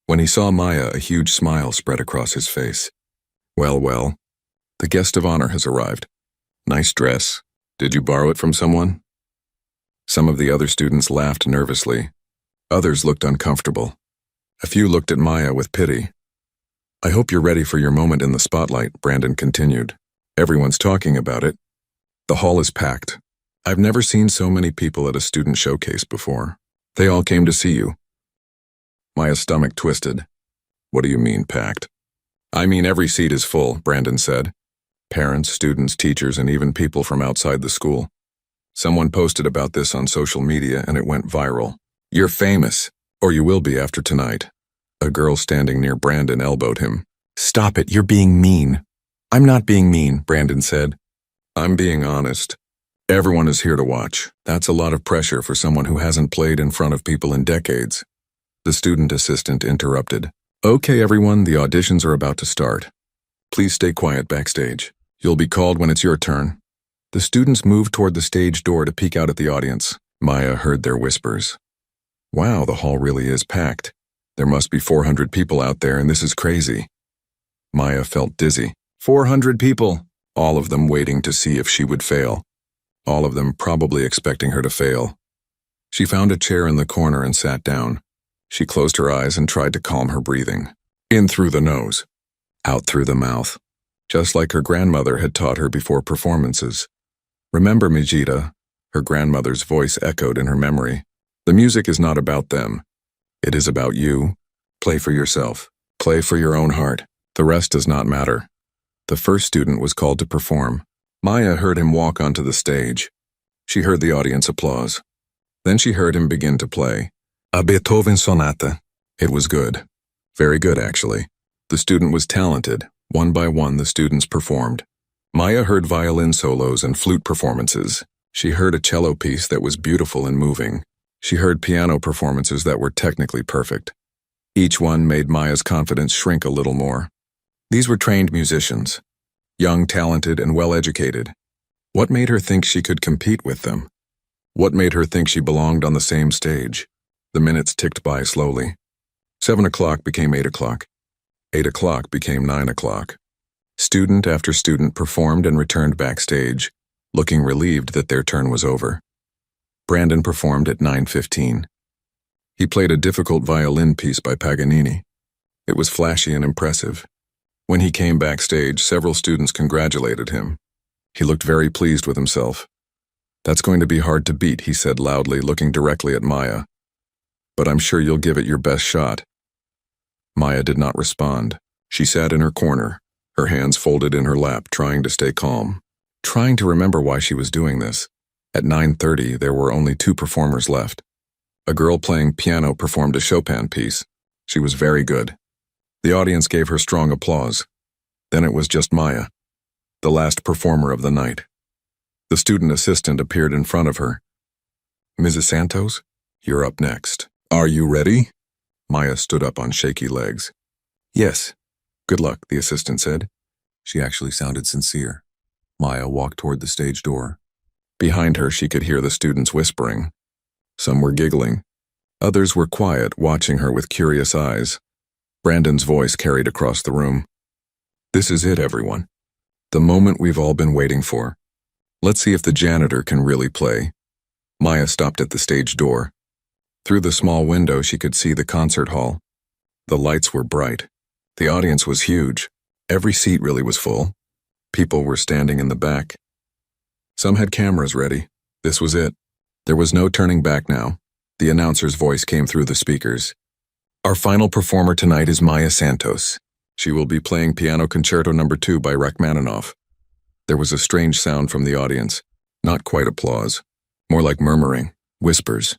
When he saw Maya, a huge smile spread across his face. "Well, well, the guest of honor has arrived. Nice dress. Did you borrow it from someone?" Some of the other students laughed nervously. Others looked uncomfortable. A few looked at Maya with pity. "I hope you're ready for your moment in the spotlight," Brandon continued. "Everyone's talking about it. The hall is packed. I've never seen so many people at a student showcase before. They all came to see you." Maya's stomach twisted. "What do you mean, packed?" "I mean every seat is full," Brandon said. Parents, students, teachers, and even people from outside the school. Someone posted about this on social media and it went viral. "You're famous, or you will be after tonight." A girl standing near Brandon elbowed him. "Stop it, you're being mean." "I'm not being mean," Brandon said. "I'm being honest. Everyone is here to watch. That's a lot of pressure for someone who hasn't played in front of people in decades." The student assistant interrupted. "Okay, everyone, the auditions are about to start. Please stay quiet backstage. You'll be called when it's your turn." The students moved toward the stage door to peek out at the audience. Maya heard their whispers. "Wow, the hall really is packed. There must be 400 people out there, and this is crazy." Maya felt dizzy. 400 people, all of them waiting to see if she would fail. All of them probably expecting her to fail. She found a chair in the corner and sat down. She closed her eyes and tried to calm her breathing. In through the nose, out through the mouth, just like her grandmother had taught her before performances. "Remember, Mijita," her grandmother's voice echoed in her memory. The music is not about them. It is about you. Play for yourself. Play for your own heart. The rest does not matter. The first student was called to perform. Maya heard him walk onto the stage. She heard the audience applause. Then she heard him begin to play a Beethoven sonata. It was good. Very good, actually. The student was talented. One by one, the students performed. Maya heard violin solos and flute performances. She heard a cello piece that was beautiful and moving. She heard piano performances that were technically perfect. Each one made Maya's confidence shrink a little more. These were trained musicians, young, talented, and well-educated. What made her think she could compete with them? What made her think she belonged on the same stage? The minutes ticked by slowly. 7 o'clock became 8 o'clock. 8 o'clock became 9 o'clock. Student after student performed and returned backstage, looking relieved that their turn was over. Brandon performed at 9:15. He played a difficult violin piece by Paganini. It was flashy and impressive. When he came backstage, several students congratulated him. He looked very pleased with himself. "That's going to be hard to beat," he said loudly, looking directly at Maya. "But I'm sure you'll give it your best shot." Maya did not respond. She sat in her corner, her hands folded in her lap, trying to stay calm, trying to remember why she was doing this. At 9:30, there were only 2 performers left. A girl playing piano performed a Chopin piece. She was very good. The audience gave her strong applause. Then it was just Maya, the last performer of the night. The student assistant appeared in front of her. "Mrs. Santos, you're up next. Are you ready?" Maya stood up on shaky legs. "Yes. Good luck," the assistant said. She actually sounded sincere. Maya walked toward the stage door. Behind her, she could hear the students whispering. Some were giggling. Others were quiet, watching her with curious eyes. Brandon's voice carried across the room. "This is it, everyone. The moment we've all been waiting for. Let's see if the janitor can really play." Maya stopped at the stage door. Through the small window, she could see the concert hall. The lights were bright. The audience was huge. Every seat really was full. People were standing in the back. Some had cameras ready. This was it. There was no turning back now. The announcer's voice came through the speakers. "Our final performer tonight is Maya Santos. She will be playing Piano Concerto No. 2 by Rachmaninoff." There was a strange sound from the audience. Not quite applause. More like murmuring, whispers.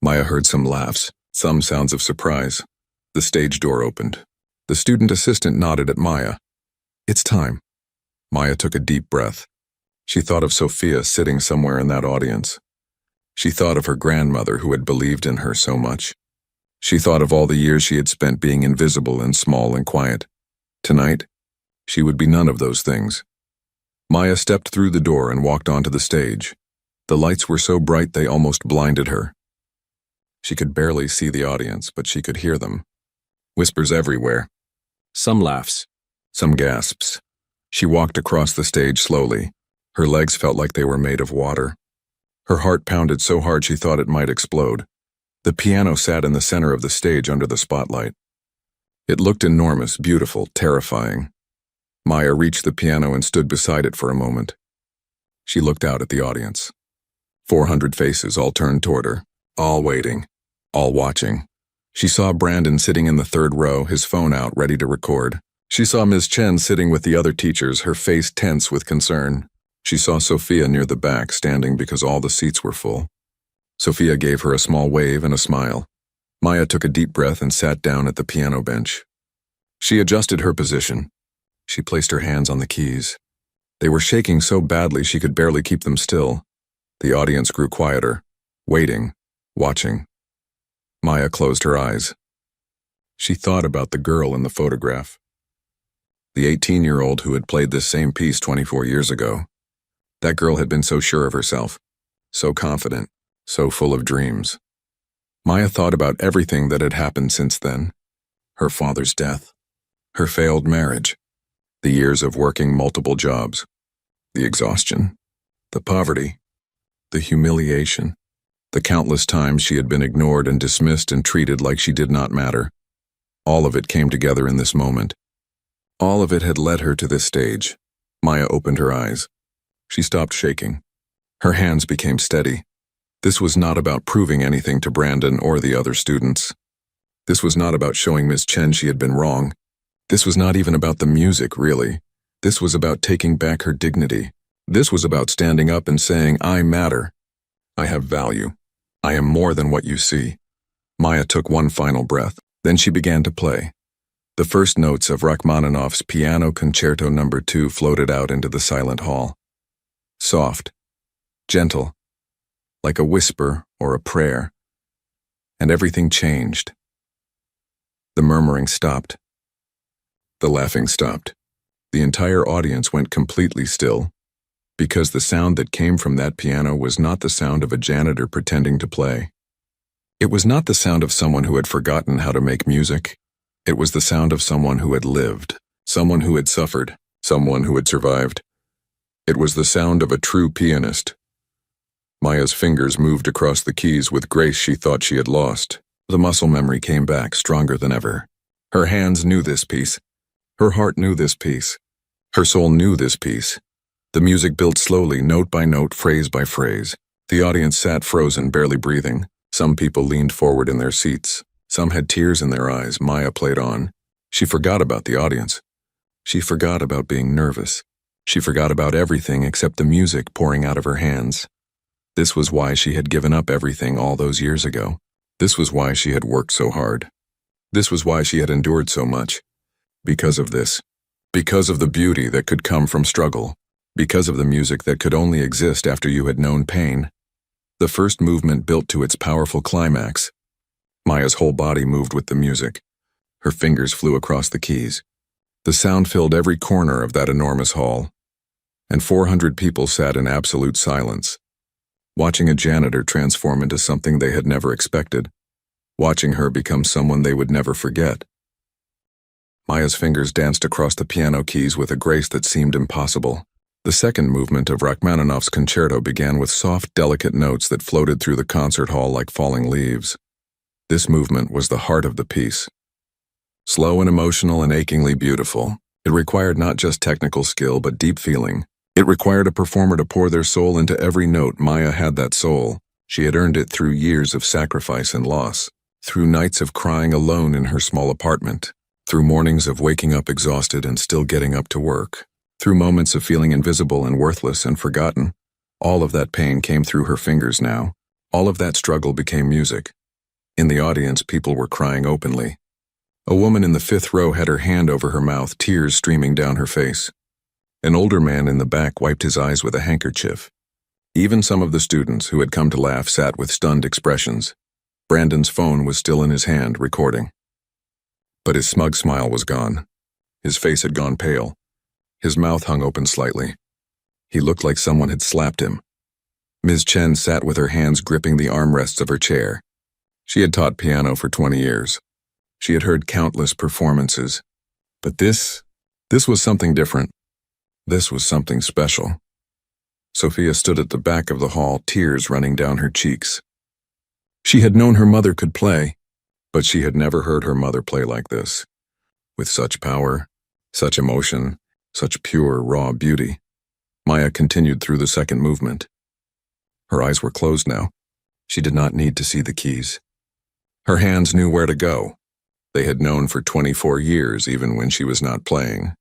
Maya heard some laughs, some sounds of surprise. The stage door opened. The student assistant nodded at Maya. "It's time." Maya took a deep breath. She thought of Sophia sitting somewhere in that audience. She thought of her grandmother who had believed in her so much. She thought of all the years she had spent being invisible and small and quiet. Tonight, she would be none of those things. Maya stepped through the door and walked onto the stage. The lights were so bright they almost blinded her. She could barely see the audience, but she could hear them. Whispers everywhere. Some laughs, some gasps. She walked across the stage slowly. Her legs felt like they were made of water. Her heart pounded so hard she thought it might explode. The piano sat in the center of the stage under the spotlight. It looked enormous, beautiful, terrifying. Maya reached the piano and stood beside it for a moment. She looked out at the audience. 400 faces all turned toward her, all waiting, all watching. She saw Brandon sitting in the 3rd row, his phone out, ready to record. She saw Ms. Chen sitting with the other teachers, her face tense with concern. She saw Sophia near the back, standing because all the seats were full. Sophia gave her a small wave and a smile. Maya took a deep breath and sat down at the piano bench. She adjusted her position. She placed her hands on the keys. They were shaking so badly she could barely keep them still. The audience grew quieter, waiting, watching. Maya closed her eyes. She thought about the girl in the photograph. The 18-year-old who had played this same piece 24 years ago. That girl had been so sure of herself, so confident, so full of dreams. Maya thought about everything that had happened since then. Her father's death, her failed marriage, the years of working multiple jobs, the exhaustion, the poverty, the humiliation, the countless times she had been ignored and dismissed and treated like she did not matter. All of it came together in this moment. All of it had led her to this stage. Maya opened her eyes. She stopped shaking. Her hands became steady. This was not about proving anything to Brandon or the other students. This was not about showing Miss Chen she had been wrong. This was not even about the music, really. This was about taking back her dignity. This was about standing up and saying, I matter. I have value. I am more than what you see. Maya took one final breath. Then she began to play. The first notes of Rachmaninoff's Piano Concerto No. 2 floated out into the silent hall. Soft, gentle, like a whisper or a prayer. And everything changed. The murmuring stopped. The laughing stopped. The entire audience went completely still, because the sound that came from that piano was not the sound of a janitor pretending to play. It was not the sound of someone who had forgotten how to make music. It was the sound of someone who had lived, someone who had suffered, someone who had survived. It was the sound of a true pianist. Maya's fingers moved across the keys with grace she thought she had lost. The muscle memory came back stronger than ever. Her hands knew this piece. Her heart knew this piece. Her soul knew this piece. The music built slowly, note by note, phrase by phrase. The audience sat frozen, barely breathing. Some people leaned forward in their seats. Some had tears in their eyes. Maya played on. She forgot about the audience. She forgot about being nervous. She forgot about everything except the music pouring out of her hands. This was why she had given up everything all those years ago. This was why she had worked so hard. This was why she had endured so much. Because of this. Because of the beauty that could come from struggle. Because of the music that could only exist after you had known pain. The first movement built to its powerful climax. Maya's whole body moved with the music. Her fingers flew across the keys. The sound filled every corner of that enormous hall. And 400 people sat in absolute silence, watching a janitor transform into something they had never expected, watching her become someone they would never forget. Maya's fingers danced across the piano keys with a grace that seemed impossible. The second movement of Rachmaninoff's concerto began with soft, delicate notes that floated through the concert hall like falling leaves. This movement was the heart of the piece. Slow and emotional and achingly beautiful, it required not just technical skill but deep feeling. It required a performer to pour their soul into every note. Maya had that soul. She had earned it through years of sacrifice and loss, through nights of crying alone in her small apartment, through mornings of waking up exhausted and still getting up to work, through moments of feeling invisible and worthless and forgotten. All of that pain came through her fingers now. All of that struggle became music. In the audience, people were crying openly. A woman in the 5th row had her hand over her mouth, tears streaming down her face. An older man in the back wiped his eyes with a handkerchief. Even some of the students who had come to laugh sat with stunned expressions. Brandon's phone was still in his hand, recording. But his smug smile was gone. His face had gone pale. His mouth hung open slightly. He looked like someone had slapped him. Ms. Chen sat with her hands gripping the armrests of her chair. She had taught piano for 20 years. She had heard countless performances. But this was something different. This was something special. Sophia stood at the back of the hall, tears running down her cheeks. She had known her mother could play, but she had never heard her mother play like this. With such power, such emotion, such pure, raw beauty. Maya continued through the second movement. Her eyes were closed now. She did not need to see the keys. Her hands knew where to go. They had known for 24 years, even when she was not playing.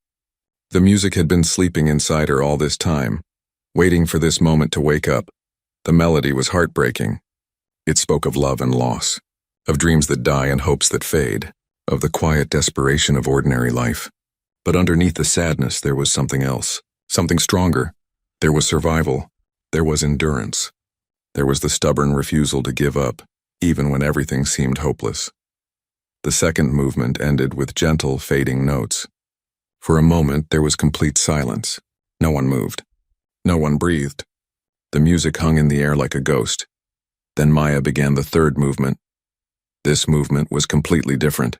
The music had been sleeping inside her all this time, waiting for this moment to wake up. The melody was heartbreaking. It spoke of love and loss, of dreams that die and hopes that fade, of the quiet desperation of ordinary life. But underneath the sadness, there was something else, something stronger. There was survival. There was endurance. There was the stubborn refusal to give up, even when everything seemed hopeless. The second movement ended with gentle, fading notes. For a moment, there was complete silence. No one moved. No one breathed. The music hung in the air like a ghost. Then Maya began the third movement. This movement was completely different,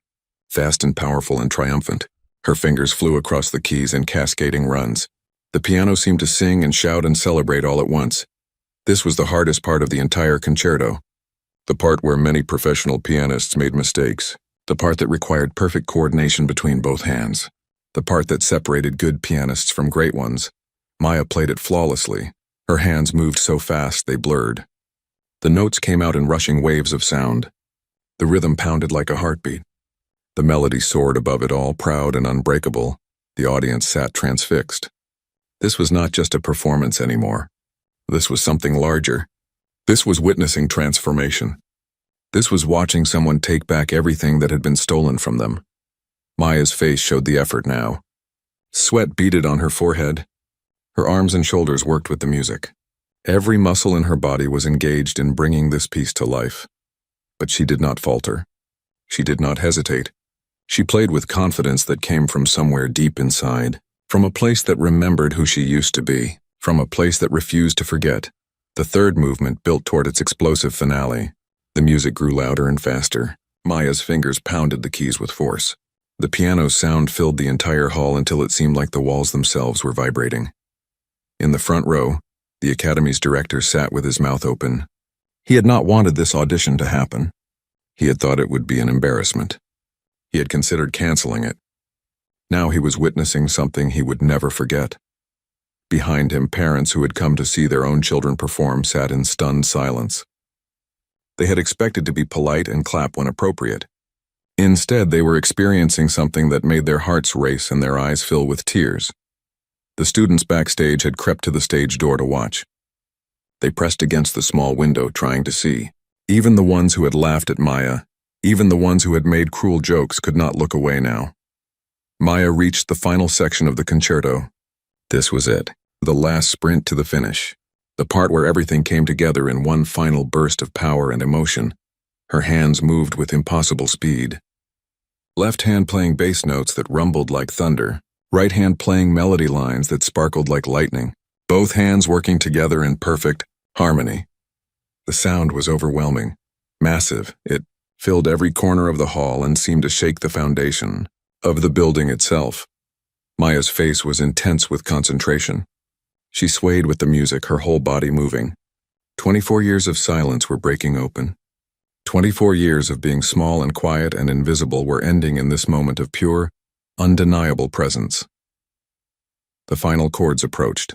fast and powerful and triumphant. Her fingers flew across the keys in cascading runs. The piano seemed to sing and shout and celebrate all at once. This was the hardest part of the entire concerto. The part where many professional pianists made mistakes. The part that required perfect coordination between both hands. The part that separated good pianists from great ones. Maya played it flawlessly. Her hands moved so fast they blurred. The notes came out in rushing waves of sound. The rhythm pounded like a heartbeat. The melody soared above it all, proud and unbreakable. The audience sat transfixed. This was not just a performance anymore. This was something larger. This was witnessing transformation. This was watching someone take back everything that had been stolen from them. Maya's face showed the effort now. Sweat beaded on her forehead. Her arms and shoulders worked with the music. Every muscle in her body was engaged in bringing this piece to life. But she did not falter. She did not hesitate. She played with confidence that came from somewhere deep inside, from a place that remembered who she used to be, from a place that refused to forget. The third movement built toward its explosive finale. The music grew louder and faster. Maya's fingers pounded the keys with force. The piano's sound filled the entire hall until it seemed like the walls themselves were vibrating. In the front row, the Academy's director sat with his mouth open. He had not wanted this audition to happen. He had thought it would be an embarrassment. He had considered canceling it. Now he was witnessing something he would never forget. Behind him, parents who had come to see their own children perform sat in stunned silence. They had expected to be polite and clap when appropriate. Instead, they were experiencing something that made their hearts race and their eyes fill with tears. The students backstage had crept to the stage door to watch. They pressed against the small window, trying to see. Even the ones who had laughed at Maya, even the ones who had made cruel jokes, could not look away now. Maya reached the final section of the concerto. This was it, the last sprint to the finish, the part where everything came together in one final burst of power and emotion. Her hands moved with impossible speed. Left hand playing bass notes that rumbled like thunder, right hand playing melody lines that sparkled like lightning, both hands working together in perfect harmony. The sound was overwhelming, massive. It filled every corner of the hall and seemed to shake the foundation of the building itself. Maya's face was intense with concentration. She swayed with the music, her whole body moving. 24 years of silence were breaking open. 24 years of being small and quiet and invisible were ending in this moment of pure, undeniable presence. The final chords approached.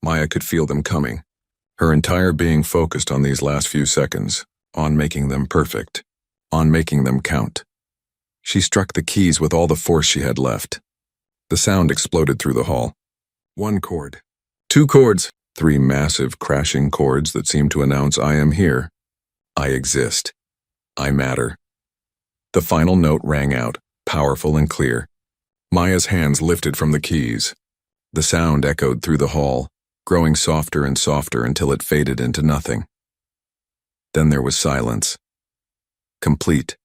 Maya could feel them coming. Her entire being focused on these last few seconds, on making them perfect, on making them count. She struck the keys with all the force she had left. The sound exploded through the hall. One chord, two chords, three massive crashing chords that seemed to announce, I am here. I exist. I matter. The final note rang out, powerful and clear. Maya's hands lifted from the keys. The sound echoed through the hall, growing softer and softer until it faded into nothing. Then there was silence. Complete,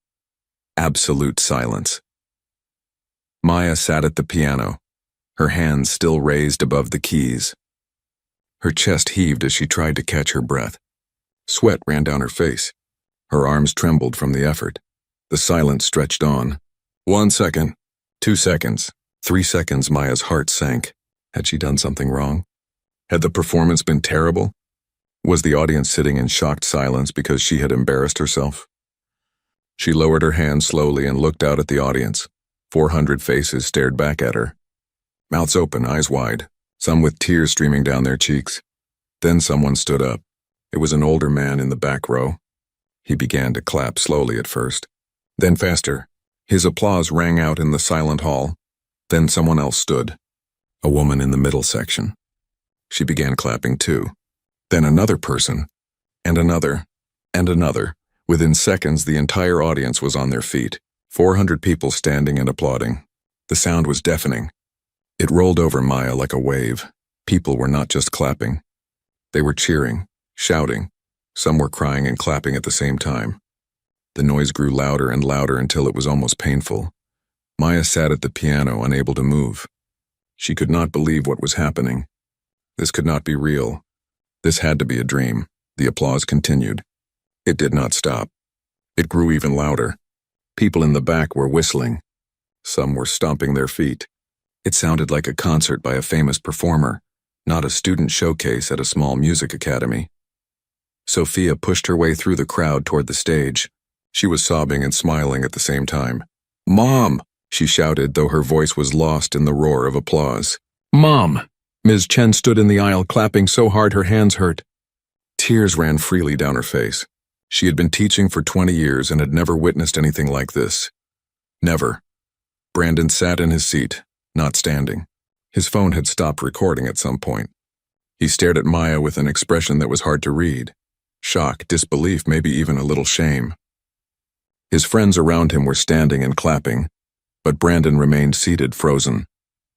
absolute silence. Maya sat at the piano, her hands still raised above the keys. Her chest heaved as she tried to catch her breath. Sweat ran down her face. Her arms trembled from the effort. The silence stretched on. 1 second, 2 seconds, 3 seconds. Maya's heart sank. Had she done something wrong? Had the performance been terrible? Was the audience sitting in shocked silence because she had embarrassed herself? She lowered her hand slowly and looked out at the audience. 400 faces stared back at her. Mouths open, eyes wide, some with tears streaming down their cheeks. Then someone stood up. It was an older man in the back row. He began to clap slowly at first, then faster. His applause rang out in the silent hall. Then someone else stood, a woman in the middle section. She began clapping too. Then another person, and another, and another. Within seconds, the entire audience was on their feet, 400 people standing and applauding. The sound was deafening. It rolled over Maya like a wave. People were not just clapping. They were cheering, shouting. Some were crying and clapping at the same time. The noise grew louder and louder until it was almost painful. Maya sat at the piano, unable to move. She could not believe what was happening. This could not be real. This had to be a dream. The applause continued. It did not stop. It grew even louder. People in the back were whistling. Some were stomping their feet. It sounded like a concert by a famous performer, not a student showcase at a small music academy. Sophia pushed her way through the crowd toward the stage. She was sobbing and smiling at the same time. "Mom!" she shouted, though her voice was lost in the roar of applause. "Mom!" Ms. Chen stood in the aisle, clapping so hard her hands hurt. Tears ran freely down her face. She had been teaching for 20 years and had never witnessed anything like this. Never. Brandon sat in his seat, not standing. His phone had stopped recording at some point. He stared at Maya with an expression that was hard to read. Shock, disbelief, maybe even a little shame. His friends around him were standing and clapping, but Brandon remained seated, frozen.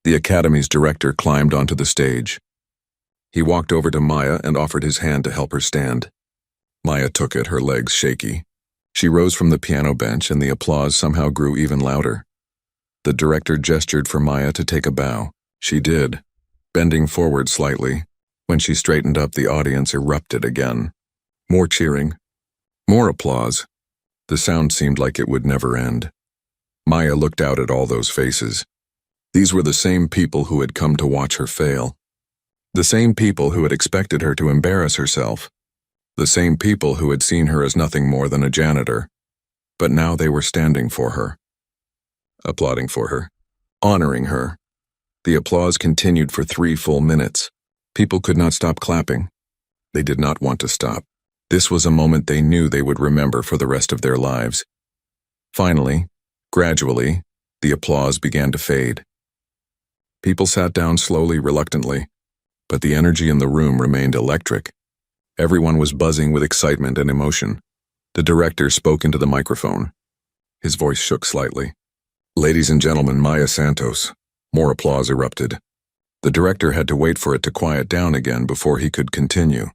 The academy's director climbed onto the stage. He walked over to Maya and offered his hand to help her stand. Maya took it, her legs shaky. She rose from the piano bench and the applause somehow grew even louder. The director gestured for Maya to take a bow. She did, bending forward slightly. When she straightened up, the audience erupted again. More cheering. More applause. The sound seemed like it would never end. Maya looked out at all those faces. These were the same people who had come to watch her fail. The same people who had expected her to embarrass herself. The same people who had seen her as nothing more than a janitor. But now they were standing for her. Applauding for her. Honoring her. The applause continued for 3 full minutes. People could not stop clapping. They did not want to stop. This was a moment they knew they would remember for the rest of their lives. Finally, gradually, the applause began to fade. People sat down slowly, reluctantly, but the energy in the room remained electric. Everyone was buzzing with excitement and emotion. The director spoke into the microphone. His voice shook slightly. "Ladies and gentlemen, Maya Santos." More applause erupted. The director had to wait for it to quiet down again before he could continue.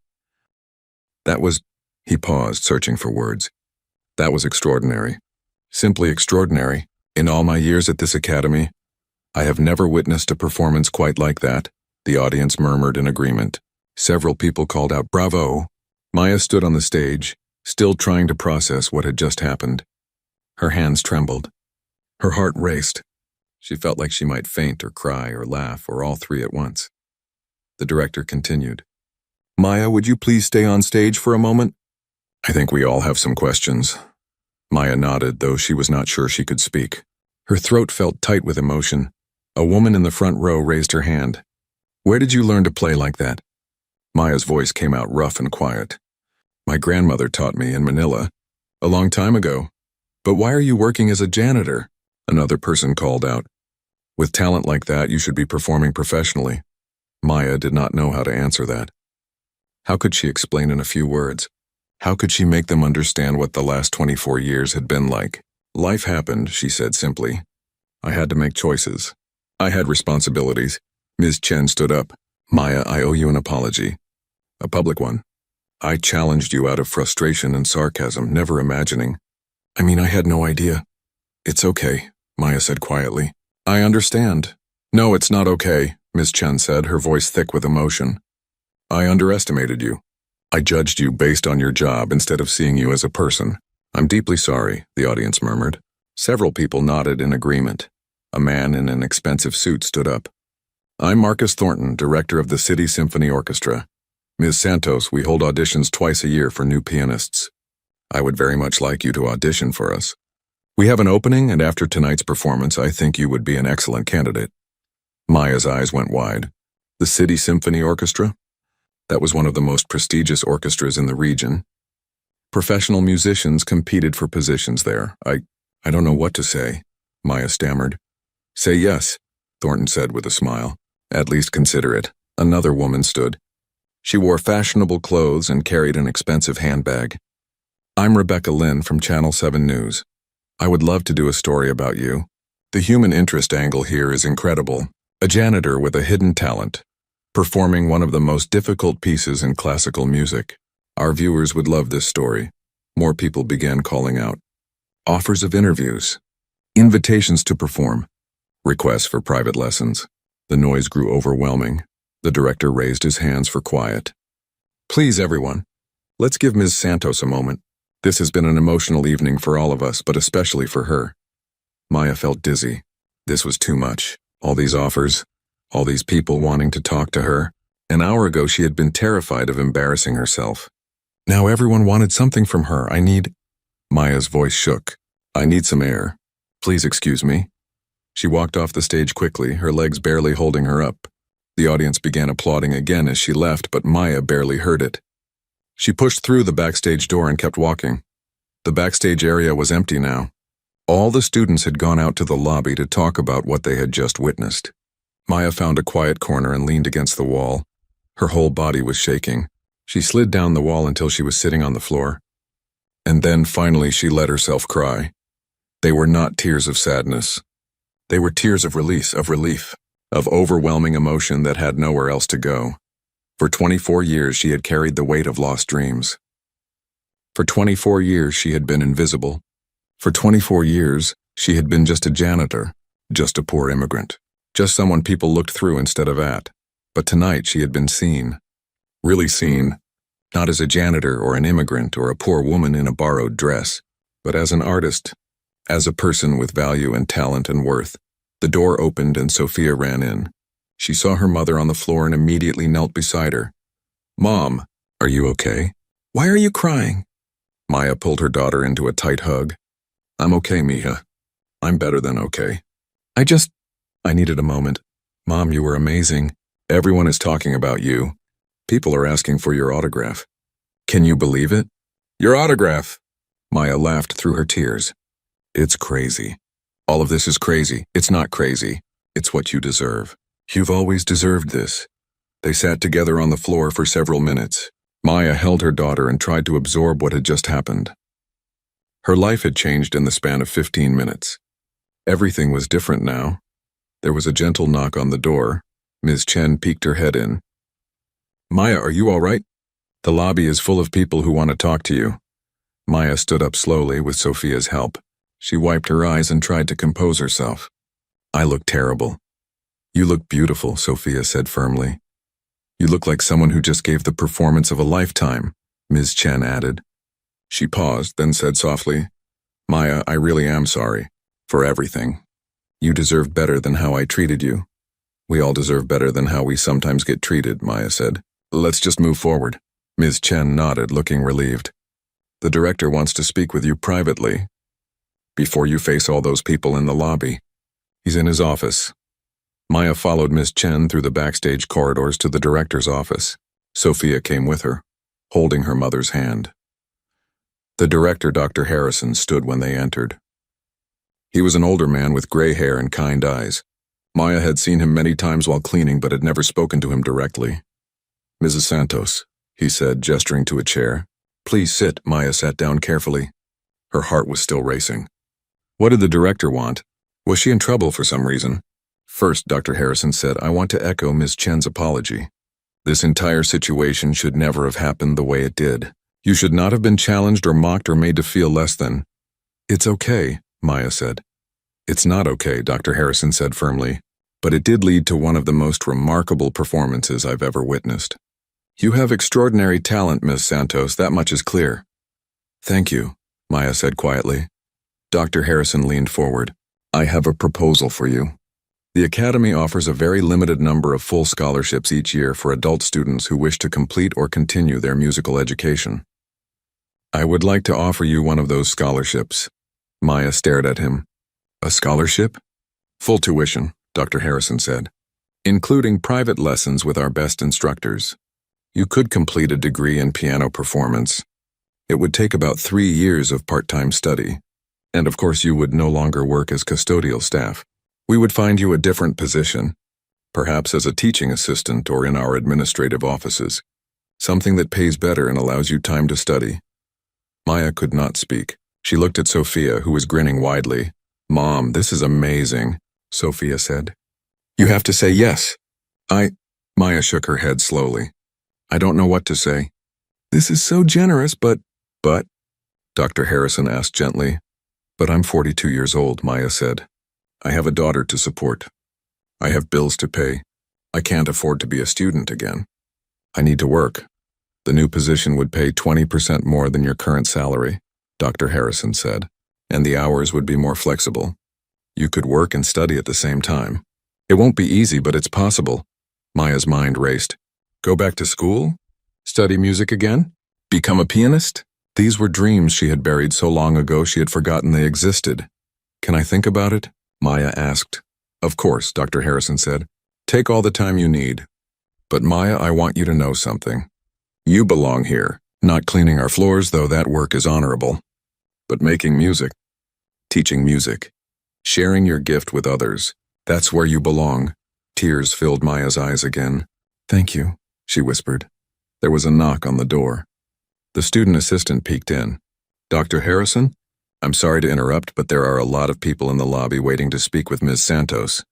That was, he paused, searching for words. That was extraordinary. Simply extraordinary. In all my years at this academy, I have never witnessed a performance quite like that, the audience murmured in agreement. Several people called out, "Bravo!" Maya stood on the stage, still trying to process what had just happened. Her hands trembled. Her heart raced. She felt like she might faint or cry or laugh or all 3 at once. The director continued. "Maya, would you please stay on stage for a moment? I think we all have some questions." Maya nodded, though she was not sure she could speak. Her throat felt tight with emotion. A woman in the front row raised her hand. "Where did you learn to play like that?" Maya's voice came out rough and quiet. "My grandmother taught me in Manila, a long time ago." "But why are you working as a janitor?" Another person called out. "With talent like that, you should be performing professionally." Maya did not know how to answer that. How could she explain in a few words? How could she make them understand what the last 24 years had been like? "Life happened," she said simply. "I had to make choices. I had responsibilities." Ms. Chen stood up. "Maya, I owe you an apology. A public one. I challenged you out of frustration and sarcasm, never imagining. I had no idea." "It's okay," Maya said quietly. "I understand." "No, it's not okay," Ms. Chen said, her voice thick with emotion. "I underestimated you. I judged you based on your job instead of seeing you as a person. I'm deeply sorry," the audience murmured. Several people nodded in agreement. A man in an expensive suit stood up. "I'm Marcus Thornton, director of the City Symphony Orchestra. Ms. Santos, we hold auditions twice a year for new pianists. I would very much like you to audition for us. We have an opening, and after tonight's performance, I think you would be an excellent candidate." Maya's eyes went wide. The City Symphony Orchestra? That was one of the most prestigious orchestras in the region. Professional musicians competed for positions there. I don't know what to say," Maya stammered. "Say yes," Thornton said with a smile. "At least consider it." Another woman stood. She wore fashionable clothes and carried an expensive handbag. "I'm Rebecca Lynn from Channel 7 News. I would love to do a story about you. The human interest angle here is incredible. A janitor with a hidden talent, performing one of the most difficult pieces in classical music. Our viewers would love this story." More people began calling out. Offers of interviews. Invitations to perform. Requests for private lessons. The noise grew overwhelming. The director raised his hands for quiet. "Please, everyone, let's give Ms. Santos a moment. This has been an emotional evening for all of us, but especially for her." Maya felt dizzy. This was too much. All these offers, all these people wanting to talk to her. An hour ago she had been terrified of embarrassing herself. Now everyone wanted something from her. Maya's voice shook. "I need some air. Please excuse me." She walked off the stage quickly, her legs barely holding her up. The audience began applauding again as she left, but Maya barely heard it. She pushed through the backstage door and kept walking. The backstage area was empty now. All the students had gone out to the lobby to talk about what they had just witnessed. Maya found a quiet corner and leaned against the wall. Her whole body was shaking. She slid down the wall until she was sitting on the floor. And then finally she let herself cry. They were not tears of sadness. They were tears of release, of relief, of overwhelming emotion that had nowhere else to go. For 24 years she had carried the weight of lost dreams. For 24 years she had been invisible. For 24 years she had been just a janitor, just a poor immigrant, just someone people looked through instead of at. But tonight she had been seen. Really seen. Not as a janitor or an immigrant or a poor woman in a borrowed dress, but as an artist, as a person with value and talent and worth. The door opened and Sophia ran in. She saw her mother on the floor and immediately knelt beside her. "Mom, are you okay? Why are you crying?" Maya pulled her daughter into a tight hug. "I'm okay, Mija. I'm better than okay. I needed a moment. Mom, you were amazing. Everyone is talking about you. People are asking for your autograph. Can you believe it? Your autograph!" Maya laughed through her tears. "It's crazy. All of this is crazy. It's not crazy. It's what you deserve. You've always deserved this." They sat together on the floor for several minutes. Maya held her daughter and tried to absorb what had just happened. Her life had changed in the span of 15 minutes. Everything was different now. There was a gentle knock on the door. Ms. Chen peeked her head in. "Maya, are you all right? The lobby is full of people who want to talk to you." Maya stood up slowly with Sophia's help. She wiped her eyes and tried to compose herself. "I look terrible." "You look beautiful," Sophia said firmly. "You look like someone who just gave the performance of a lifetime," Ms. Chen added. She paused, then said softly, "Maya, I really am sorry. For everything. You deserved better than how I treated you." "We all deserve better than how we sometimes get treated," Maya said. "Let's just move forward." Ms. Chen nodded, looking relieved. "The director wants to speak with you privately, before you face all those people in the lobby. He's in his office." Maya followed Ms. Chen through the backstage corridors to the director's office. Sophia came with her, holding her mother's hand. The director, Dr. Harrison, stood when they entered. He was an older man with gray hair and kind eyes. Maya had seen him many times while cleaning but had never spoken to him directly. "Mrs. Santos," he said, gesturing to a chair. "Please sit." Maya sat down carefully. Her heart was still racing. What did the director want? Was she in trouble for some reason? "First," Dr. Harrison said, "I want to echo Ms. Chen's apology. This entire situation should never have happened the way it did. You should not have been challenged or mocked or made to feel less than." "It's okay," Maya said. "It's not okay," Dr. Harrison said firmly, "but it did lead to one of the most remarkable performances I've ever witnessed. You have extraordinary talent, Ms. Santos, that much is clear." "Thank you," Maya said quietly. Dr. Harrison leaned forward. "I have a proposal for you. The Academy offers a very limited number of full scholarships each year for adult students who wish to complete or continue their musical education. I would like to offer you one of those scholarships." Maya stared at him. "A scholarship?" "Full tuition," Dr. Harrison said, "including private lessons with our best instructors. You could complete a degree in piano performance. It would take about 3 years of part-time study. And of course you would no longer work as custodial staff. We would find you a different position, perhaps as a teaching assistant or in our administrative offices, something that pays better and allows you time to study." Maya could not speak. She looked at Sophia, who was grinning widely. "Mom, this is amazing," Sophia said. "You have to say yes." Maya shook her head slowly. "I don't know what to say." "This is so generous, but, Dr. Harrison asked gently. "But I'm 42 years old," Maya said. "I have a daughter to support. I have bills to pay. I can't afford to be a student again. I need to work. The new position would pay 20% more than your current salary," Dr. Harrison said, "and the hours would be more flexible. You could work and study at the same time. It won't be easy, but it's possible." Maya's mind raced. Go back to school? Study music again? Become a pianist? These were dreams she had buried so long ago she had forgotten they existed. "Can I think about it?" Maya asked. "Of course," Dr. Harrison said. "Take all the time you need. But Maya, I want you to know something. You belong here. Not cleaning our floors, though that work is honorable. But making music, teaching music, sharing your gift with others, that's where you belong. Tears filled Maya's eyes again. Thank you, she whispered. There was a knock on the door. The student assistant peeked in. Dr. Harrison? I'm sorry to interrupt, but there are a lot of people in the lobby waiting to speak with Ms. Santos.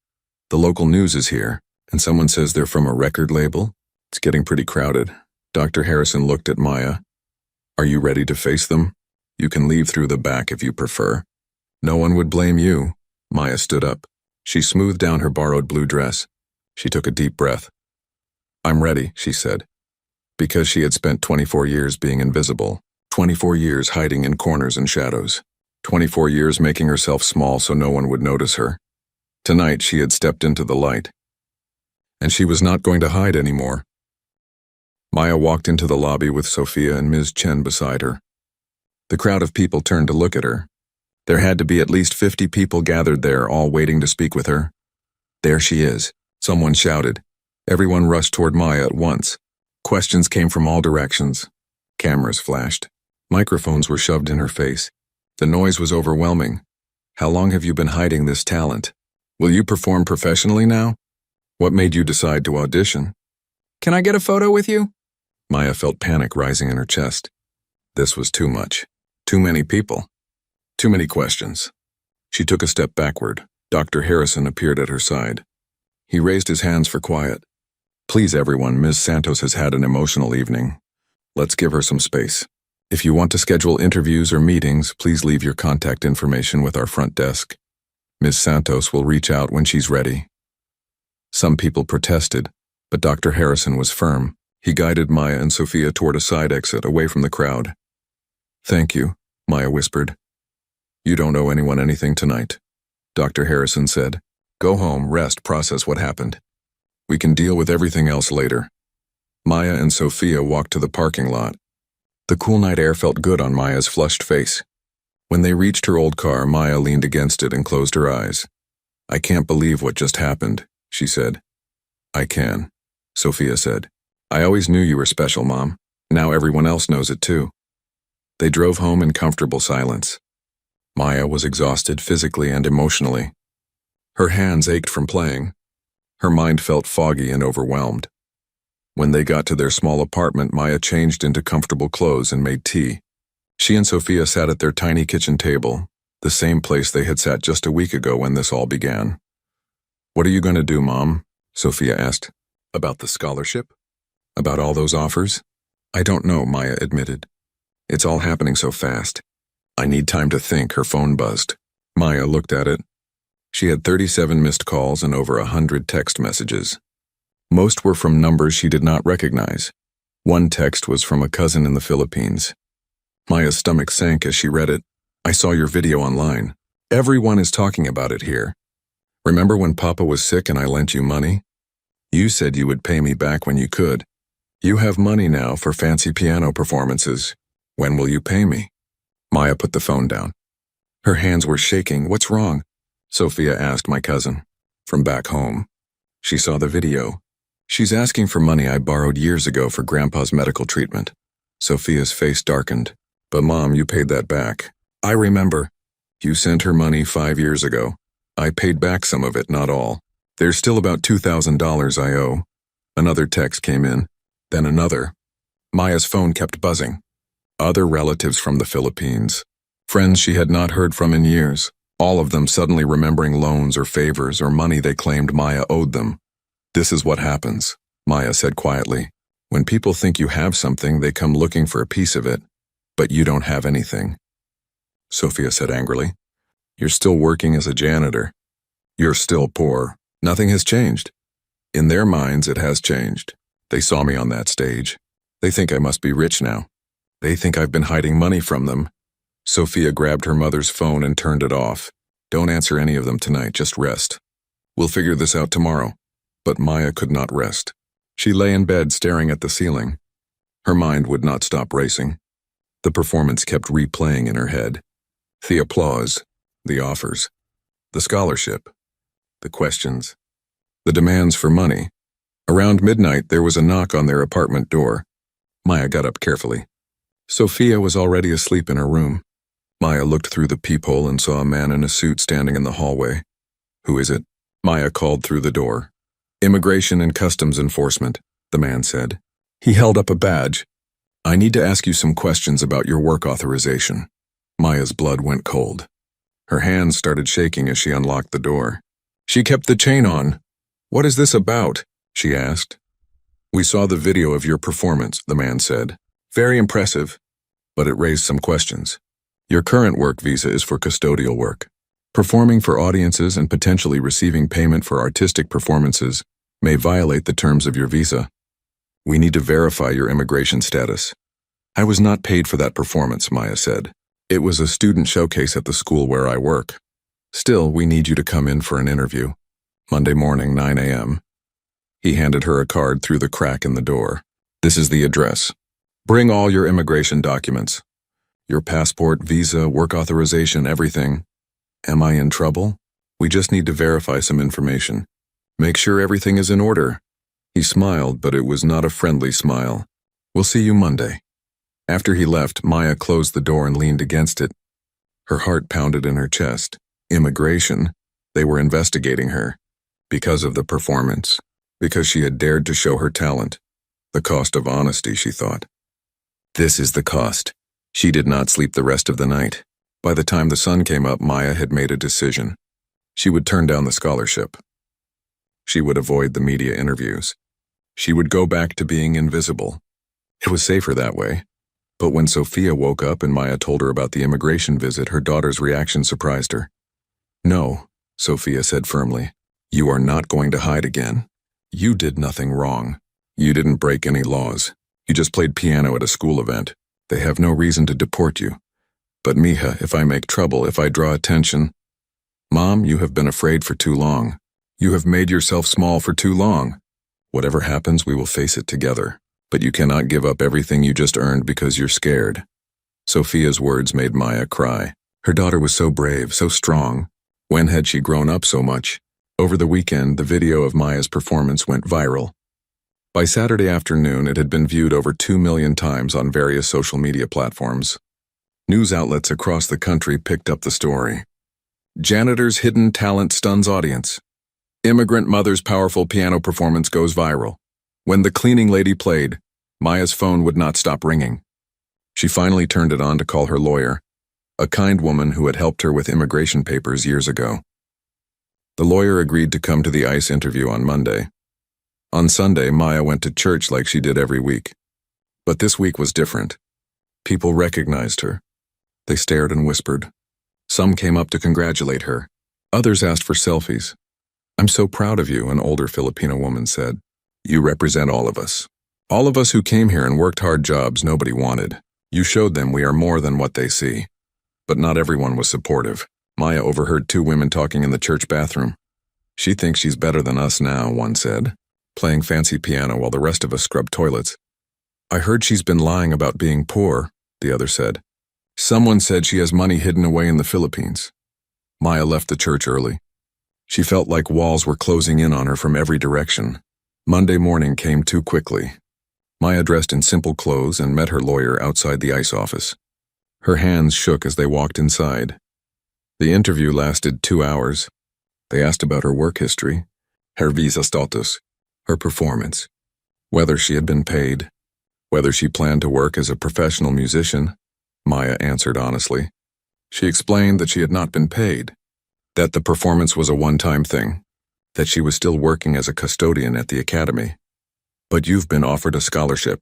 The local news is here, and someone says they're from a record label. It's getting pretty crowded. Dr. Harrison looked at Maya. Are you ready to face them? You can leave through the back if you prefer. No one would blame you. Maya stood up. She smoothed down her borrowed blue dress. She took a deep breath. I'm ready, she said. Because she had spent 24 years being invisible, 24 years hiding in corners and shadows, 24 years making herself small so no one would notice her. Tonight she had stepped into the light. And she was not going to hide anymore. Maya walked into the lobby with Sophia and Ms. Chen beside her. The crowd of people turned to look at her. There had to be at least 50 people gathered there, all waiting to speak with her. There she is, someone shouted. Everyone rushed toward Maya at once. Questions came from all directions. Cameras flashed. Microphones were shoved in her face. The noise was overwhelming. How long have you been hiding this talent? Will you perform professionally now? What made you decide to audition? Can I get a photo with you? Maya felt panic rising in her chest. This was too much. Too many people. Too many questions. She took a step backward. Dr. Harrison appeared at her side. He raised his hands for quiet. Please everyone, Ms. Santos has had an emotional evening. Let's give her some space. If you want to schedule interviews or meetings, please leave your contact information with our front desk. Ms. Santos will reach out when she's ready. Some people protested, but Dr. Harrison was firm. He guided Maya and Sophia toward a side exit away from the crowd. Thank you, Maya whispered. You don't owe anyone anything tonight, Dr. Harrison said. Go home, rest, process what happened. We can deal with everything else later. Maya and Sophia walked to the parking lot. The cool night air felt good on Maya's flushed face. When they reached her old car, Maya leaned against it and closed her eyes. I can't believe what just happened, she said. I can, Sophia said. I always knew you were special, Mom. Now everyone else knows it too. They drove home in comfortable silence. Maya was exhausted physically and emotionally. Her hands ached from playing. Her mind felt foggy and overwhelmed. When they got to their small apartment, Maya changed into comfortable clothes and made tea. She and Sophia sat at their tiny kitchen table, the same place they had sat just a week ago when this all began. What are you going to do, Mom? Sophia asked. About the scholarship? About all those offers? I don't know, Maya admitted. It's all happening so fast. I need time to think, her phone buzzed. Maya looked at it. She had 37 missed calls and over 100 text messages. Most were from numbers she did not recognize. One text was from a cousin in the Philippines. Maya's stomach sank as she read it. I saw your video online. Everyone is talking about it here. Remember when Papa was sick and I lent you money? You said you would pay me back when you could. You have money now for fancy piano performances. When will you pay me? Maya put the phone down. Her hands were shaking. What's wrong? Sophia asked my cousin. From back home. She saw the video. She's asking for money I borrowed years ago for Grandpa's medical treatment. Sophia's face darkened. But Mom, you paid that back. I remember. You sent her money 5 years ago. I paid back some of it, not all. There's still about $2,000 I owe. Another text came in. Then another. Maya's phone kept buzzing. Other relatives from the Philippines. Friends she had not heard from in years. All of them suddenly remembering loans or favors or money they claimed Maya owed them. This is what happens, Maya said quietly. When people think you have something, they come looking for a piece of it. But you don't have anything. Sophia said angrily. You're still working as a janitor. You're still poor. Nothing has changed. In their minds, it has changed. They saw me on that stage. They think I must be rich now. They think I've been hiding money from them. Sophia grabbed her mother's phone and turned it off. Don't answer any of them tonight, just rest. We'll figure this out tomorrow. But Maya could not rest. She lay in bed staring at the ceiling. Her mind would not stop racing. The performance kept replaying in her head. The applause, the offers, the scholarship, the questions, the demands for money. Around midnight, there was a knock on their apartment door. Maya got up carefully. Sophia was already asleep in her room. Maya looked through the peephole and saw a man in a suit standing in the hallway. "Who is it?" Maya called through the door. "Immigration and Customs Enforcement," the man said. He held up a badge. "I need to ask you some questions about your work authorization." Maya's blood went cold. Her hands started shaking as she unlocked the door. She kept the chain on. "What is this about?" she asked. "We saw the video of your performance," the man said. "Very impressive, but it raised some questions. Your current work visa is for custodial work. Performing for audiences and potentially receiving payment for artistic performances may violate the terms of your visa. We need to verify your immigration status." "I was not paid for that performance," Maya said. "It was a student showcase at the school where I work. Still, we need you to come in for an interview. Monday morning, 9 a.m. He handed her a card through the crack in the door. "This is the address. Bring all your immigration documents. Your passport, visa, work authorization, everything." "Am I in trouble?" "We just need to verify some information. Make sure everything is in order." He smiled, but it was not a friendly smile. "We'll see you Monday." After he left, Maya closed the door and leaned against it. Her heart pounded in her chest. Immigration. They were investigating her. Because of the performance. Because she had dared to show her talent. The cost of honesty, she thought. This is the cost. She did not sleep the rest of the night. By the time the sun came up, Maya had made a decision. She would turn down the scholarship. She would avoid the media interviews. She would go back to being invisible. It was safer that way. But when Sophia woke up and Maya told her about the immigration visit, her daughter's reaction surprised her. "No," Sophia said firmly. "You are not going to hide again. You did nothing wrong. You didn't break any laws. You just played piano at a school event. They have no reason to deport you. But Mija, if I make trouble, if I draw attention..." "Mom, you have been afraid for too long. You have made yourself small for too long. Whatever happens, we will face it together. But you cannot give up everything you just earned because you're scared." Sophia's words made Maya cry. Her daughter was so brave, so strong. When had she grown up so much? Over the weekend, the video of Maya's performance went viral. By Saturday afternoon, it had been viewed over 2 million times on various social media platforms. News outlets across the country picked up the story. Janitor's hidden talent stuns audience. Immigrant mother's powerful piano performance goes viral. When the cleaning lady played, Maya's phone would not stop ringing. She finally turned it on to call her lawyer, a kind woman who had helped her with immigration papers years ago. The lawyer agreed to come to the ICE interview on Monday. On Sunday, Maya went to church like she did every week. But this week was different. People recognized her. They stared and whispered. Some came up to congratulate her. Others asked for selfies. "I'm so proud of you," an older Filipino woman said. "You represent all of us. All of us who came here and worked hard jobs nobody wanted. You showed them we are more than what they see." But not everyone was supportive. Maya overheard 2 women talking in the church bathroom. "She thinks she's better than us now," one said, playing fancy piano while the rest of us scrubbed toilets. "I heard she's been lying about being poor," the other said. "Someone said she has money hidden away in the Philippines." Maya left the church early. She felt like walls were closing in on her from every direction. Monday morning came too quickly. Maya dressed in simple clothes and met her lawyer outside the ICE office. Her hands shook as they walked inside. The interview lasted 2 hours. They asked about her work history, her visa status, her performance, whether she had been paid, whether she planned to work as a professional musician. Maya answered honestly. She explained that she had not been paid, that the performance was a one-time thing, that she was still working as a custodian at the academy. "But you've been offered a scholarship,"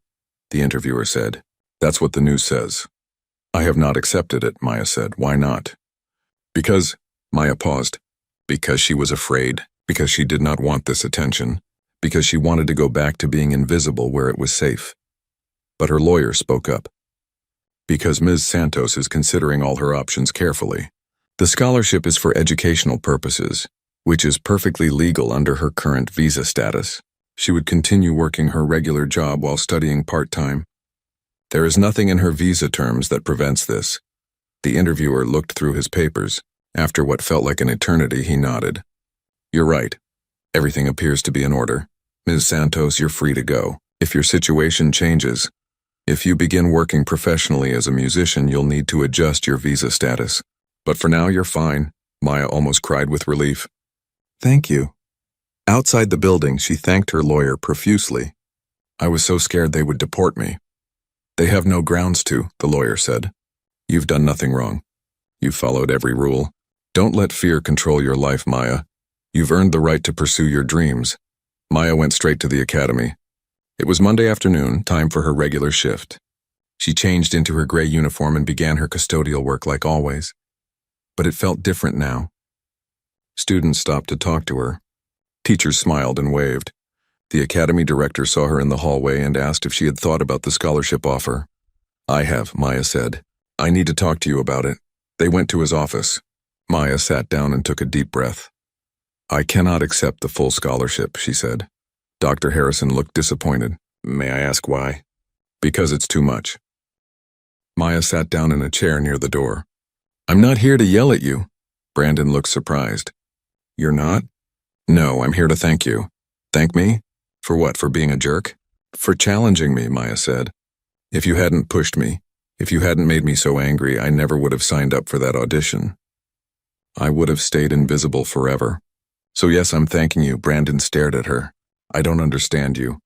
the interviewer said. "That's what the news says." "I have not accepted it," Maya said. "Why not?" "Because," Maya paused, "because she was afraid, because she did not want this attention, because she wanted to go back to being invisible where it was safe." But her lawyer spoke up. "Because Ms. Santos is considering all her options carefully. The scholarship is for educational purposes, which is perfectly legal under her current visa status. She would continue working her regular job while studying part-time. There is nothing in her visa terms that prevents this." The interviewer looked through his papers. After what felt like an eternity, he nodded. "You're right. Everything appears to be in order. Ms. Santos, you're free to go. If your situation changes..." If you begin working professionally as a musician, you'll need to adjust your visa status. But for now, you're fine, Maya almost cried with relief. Thank you. Outside the building, she thanked her lawyer profusely. I was so scared they would deport me. They have no grounds to, the lawyer said. You've done nothing wrong. You've followed every rule. Don't let fear control your life, Maya. You've earned the right to pursue your dreams. Maya went straight to the academy. It was Monday afternoon, time for her regular shift. She changed into her gray uniform and began her custodial work like always. But it felt different now. Students stopped to talk to her. Teachers smiled and waved. The academy director saw her in the hallway and asked if she had thought about the scholarship offer. I have, Maya said. I need to talk to you about it. They went to his office. Maya sat down and took a deep breath. I cannot accept the full scholarship, she said. Dr. Harrison looked disappointed. May I ask why? Because it's too much. Maya sat down in a chair near the door. I'm not here to yell at you. Brandon looked surprised. You're not? No, I'm here to thank you. Thank me? For what, for being a jerk? For challenging me, Maya said. If you hadn't pushed me, if you hadn't made me so angry, I never would have signed up for that audition. I would have stayed invisible forever. So yes, I'm thanking you. Brandon stared at her. I don't understand you.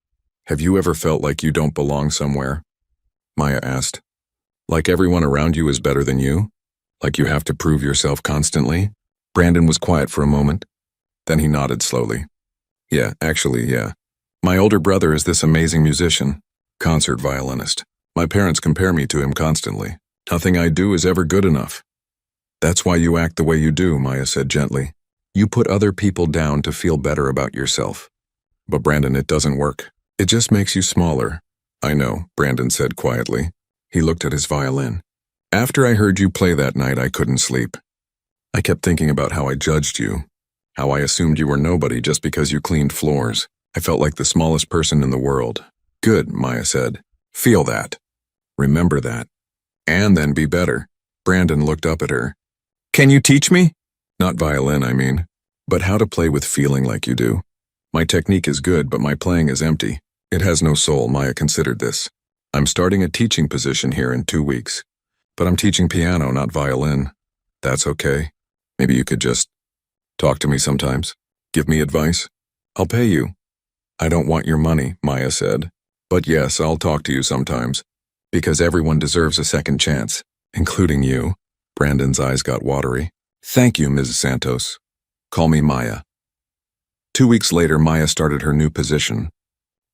Have you ever felt like you don't belong somewhere? Maya asked. Like everyone around you is better than you? Like you have to prove yourself constantly? Brandon was quiet for a moment. Then he nodded slowly. Yeah, actually, yeah. My older brother is this amazing musician, concert violinist. My parents compare me to him constantly. Nothing I do is ever good enough. That's why you act the way you do, Maya said gently. You put other people down to feel better about yourself. But Brandon, it doesn't work. It just makes you smaller. I know, Brandon said quietly. He looked at his violin. After I heard you play that night, I couldn't sleep. I kept thinking about how I judged you, how I assumed you were nobody just because you cleaned floors. I felt like the smallest person in the world. Good, Maya said. Feel that. Remember that. And then be better. Brandon looked up at her. Can you teach me? Not violin, I mean, but how to play with feeling like you do. My technique is good, but my playing is empty. It has no soul, Maya considered this. I'm starting a teaching position here in 2 weeks. But I'm teaching piano, not violin. That's okay. Maybe you could just talk to me sometimes. Give me advice. I'll pay you. I don't want your money, Maya said. But yes, I'll talk to you sometimes. Because everyone deserves a second chance, including you. Brandon's eyes got watery. Thank you, Mrs. Santos. Call me Maya. 2 weeks later, Maya started her new position.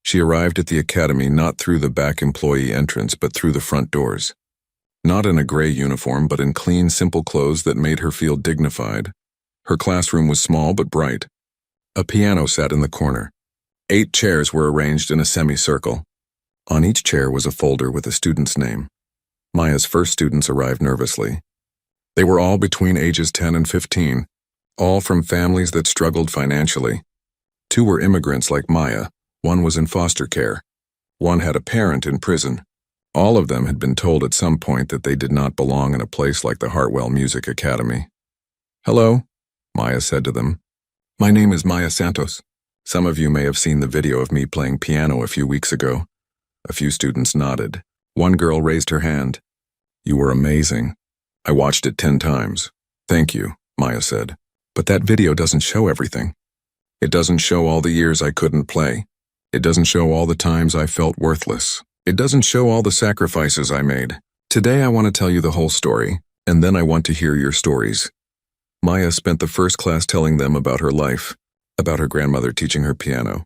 She arrived at the academy not through the back employee entrance, but through the front doors. Not in a gray uniform, but in clean, simple clothes that made her feel dignified. Her classroom was small but bright. A piano sat in the corner. 8 chairs were arranged in a semicircle. On each chair was a folder with a student's name. Maya's first students arrived nervously. They were all between ages 10 and 15, all from families that struggled financially. 2 were immigrants like Maya. 1 was in foster care. 1 had a parent in prison. All of them had been told at some point that they did not belong in a place like the Hartwell Music Academy. Hello, Maya said to them. My name is Maya Santos. Some of you may have seen the video of me playing piano a few weeks ago. A few students nodded. 1 girl raised her hand. You were amazing. I watched it 10 times. Thank you, Maya said. But that video doesn't show everything. It doesn't show all the years I couldn't play. It doesn't show all the times I felt worthless. It doesn't show all the sacrifices I made. Today I want to tell you the whole story, and then I want to hear your stories. Maya spent the first class telling them about her life, about her grandmother teaching her piano,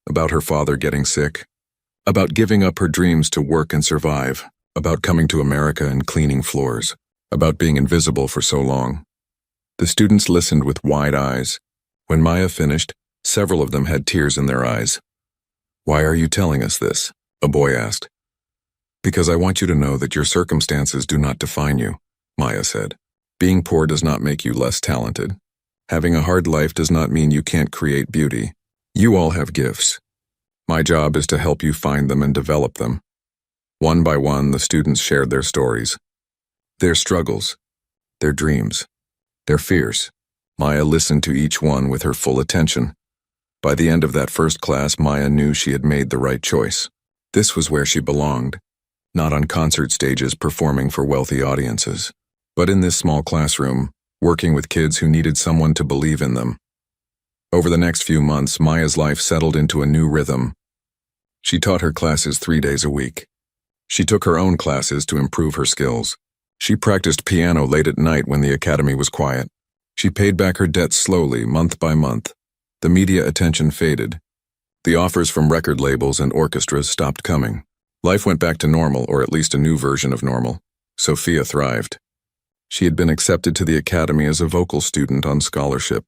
about her father getting sick, about giving up her dreams to work and survive, about coming to America and cleaning floors, about being invisible for so long. The students listened with wide eyes. When Maya finished, several of them had tears in their eyes. Why are you telling us this? A boy asked. Because I want you to know that your circumstances do not define you, Maya said. Being poor does not make you less talented. Having a hard life does not mean you can't create beauty. You all have gifts. My job is to help you find them and develop them. One by one, the students shared their stories, their struggles, their dreams, their fears. Maya listened to each one with her full attention. By the end of that first class, Maya knew she had made the right choice. This was where she belonged. not on concert stages performing for wealthy audiences, but in this small classroom, working with kids who needed someone to believe in them. Over the next few months, Maya's life settled into a new rhythm. She taught her classes 3 days a week. She took her own classes to improve her skills. She practiced piano late at night when the academy was quiet. She paid back her debts slowly, month by month. The media attention faded. The offers from record labels and orchestras stopped coming. Life went back to normal, or at least a new version of normal. Sophia thrived. She had been accepted to the academy as a vocal student on scholarship.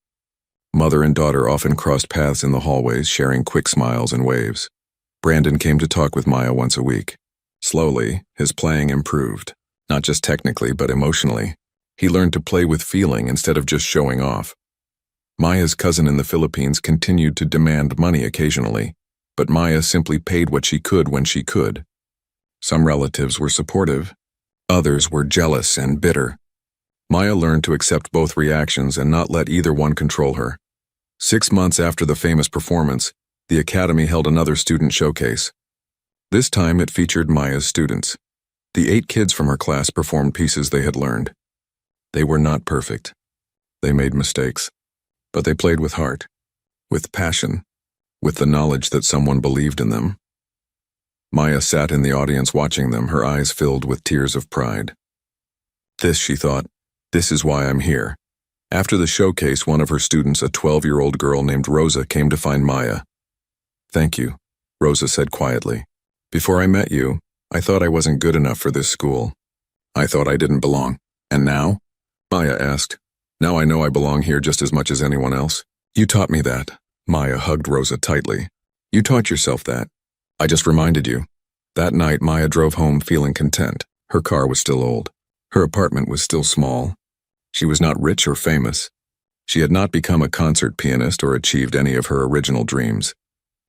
Mother and daughter often crossed paths in the hallways, sharing quick smiles and waves. Brandon came to talk with Maya once a week. Slowly, his playing improved, not just technically but emotionally. He learned to play with feeling instead of just showing off. Maya's cousin in the Philippines continued to demand money occasionally, but Maya simply paid what she could when she could. Some relatives were supportive, others were jealous and bitter. Maya learned to accept both reactions and not let either one control her. 6 months after the famous performance, the academy held another student showcase. This time it featured Maya's students. The 8 kids from her class performed pieces they had learned. They were not perfect. They made mistakes. But they played with heart, with passion, with the knowledge that someone believed in them. Maya sat in the audience watching them, her eyes filled with tears of pride. This, she thought, this is why I'm here. After the showcase, one of her students, a 12-year-old girl named Rosa, came to find Maya. "Thank you," Rosa said quietly. "Before I met you, I thought I wasn't good enough for this school. I thought I didn't belong. And now?" Maya asked. "Now I know I belong here just as much as anyone else." "You taught me that." Maya hugged Rosa tightly. "You taught yourself that. I just reminded you." That night, Maya drove home feeling content. Her car was still old. Her apartment was still small. She was not rich or famous. She had not become a concert pianist or achieved any of her original dreams.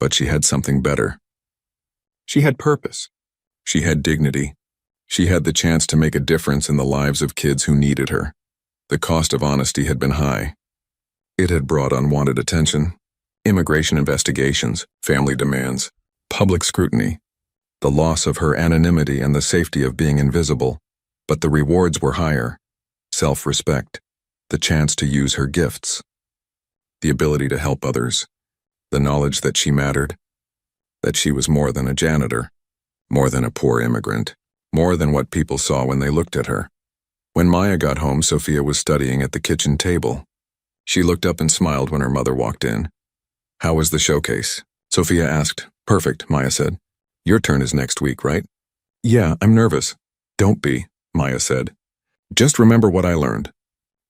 But she had something better. She had purpose. She had dignity. She had the chance to make a difference in the lives of kids who needed her. The cost of honesty had been high. It had brought unwanted attention, immigration investigations, family demands, public scrutiny, the loss of her anonymity and the safety of being invisible. But the rewards were higher. Self-respect, the chance to use her gifts, the ability to help others, the knowledge that she mattered, that she was more than a janitor, more than a poor immigrant, more than what people saw when they looked at her. When Maya got home, Sophia was studying at the kitchen table. She looked up and smiled when her mother walked in. "How was the showcase?" Sophia asked. "Perfect," Maya said. "Your turn is next week, right?" "Yeah, I'm nervous." "Don't be," Maya said. "Just remember what I learned.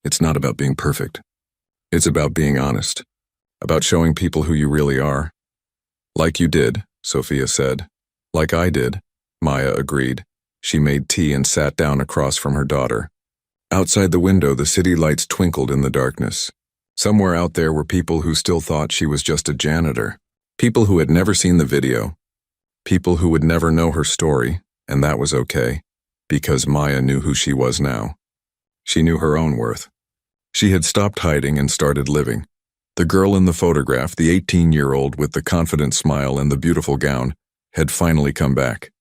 It's not about being perfect. It's about being honest, about showing people who you really are." "Like you did," Sophia said. "Like I did," Maya agreed. She made tea and sat down across from her daughter. Outside the window, the city lights twinkled in the darkness. Somewhere out there were people who still thought she was just a janitor. People who had never seen the video. People who would never know her story, and that was okay. Because Maya knew who she was now. She knew her own worth. She had stopped hiding and started living. The girl in the photograph, the 18-year-old with the confident smile and the beautiful gown, had finally come back.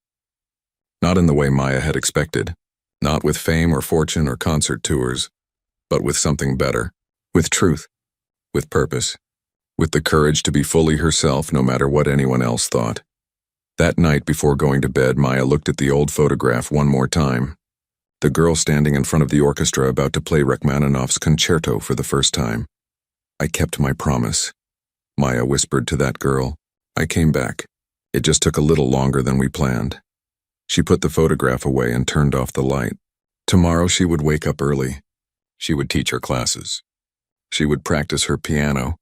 Not in the way Maya had expected. Not with fame or fortune or concert tours, but with something better. With truth. With purpose. With the courage to be fully herself no matter what anyone else thought. That night before going to bed, Maya looked at the old photograph one more time. The girl standing in front of the orchestra about to play Rachmaninoff's concerto for the first time. "I kept my promise," Maya whispered to that girl. "I came back. It just took a little longer than we planned." She put the photograph away and turned off the light. Tomorrow she would wake up early. She would teach her classes. She would practice her piano.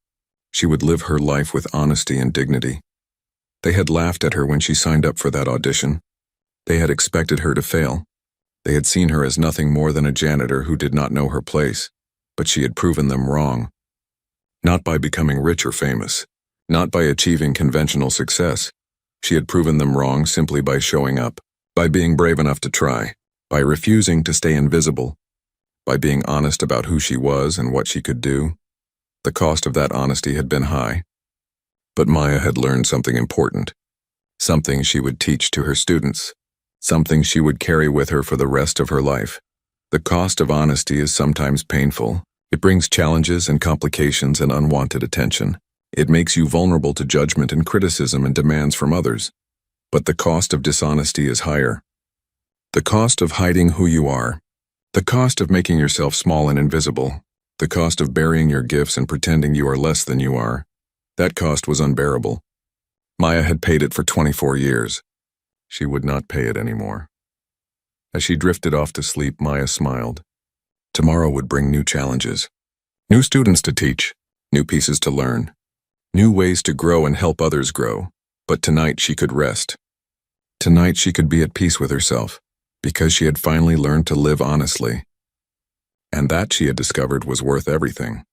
She would live her life with honesty and dignity. They had laughed at her when she signed up for that audition. They had expected her to fail. They had seen her as nothing more than a janitor who did not know her place, but she had proven them wrong. Not by becoming rich or famous, not by achieving conventional success. She had proven them wrong simply by showing up, by being brave enough to try, by refusing to stay invisible, by being honest about who she was and what she could do. The cost of that honesty had been high. But Maya had learned something important, something she would teach to her students. something she would carry with her for the rest of her life. The cost of honesty is sometimes painful. It brings challenges and complications and unwanted attention. It makes you vulnerable to judgment and criticism and demands from others. But the cost of dishonesty is higher. The cost of hiding who you are. The cost of making yourself small and invisible. The cost of burying your gifts and pretending you are less than you are. That cost was unbearable. Maya had paid it for 24 years. She would not pay it anymore. As she drifted off to sleep, Maya smiled. Tomorrow would bring new challenges. New students to teach, new pieces to learn, new ways to grow and help others grow. But tonight she could rest. Tonight she could be at peace with herself, because she had finally learned to live honestly. And that, she had discovered, was worth everything.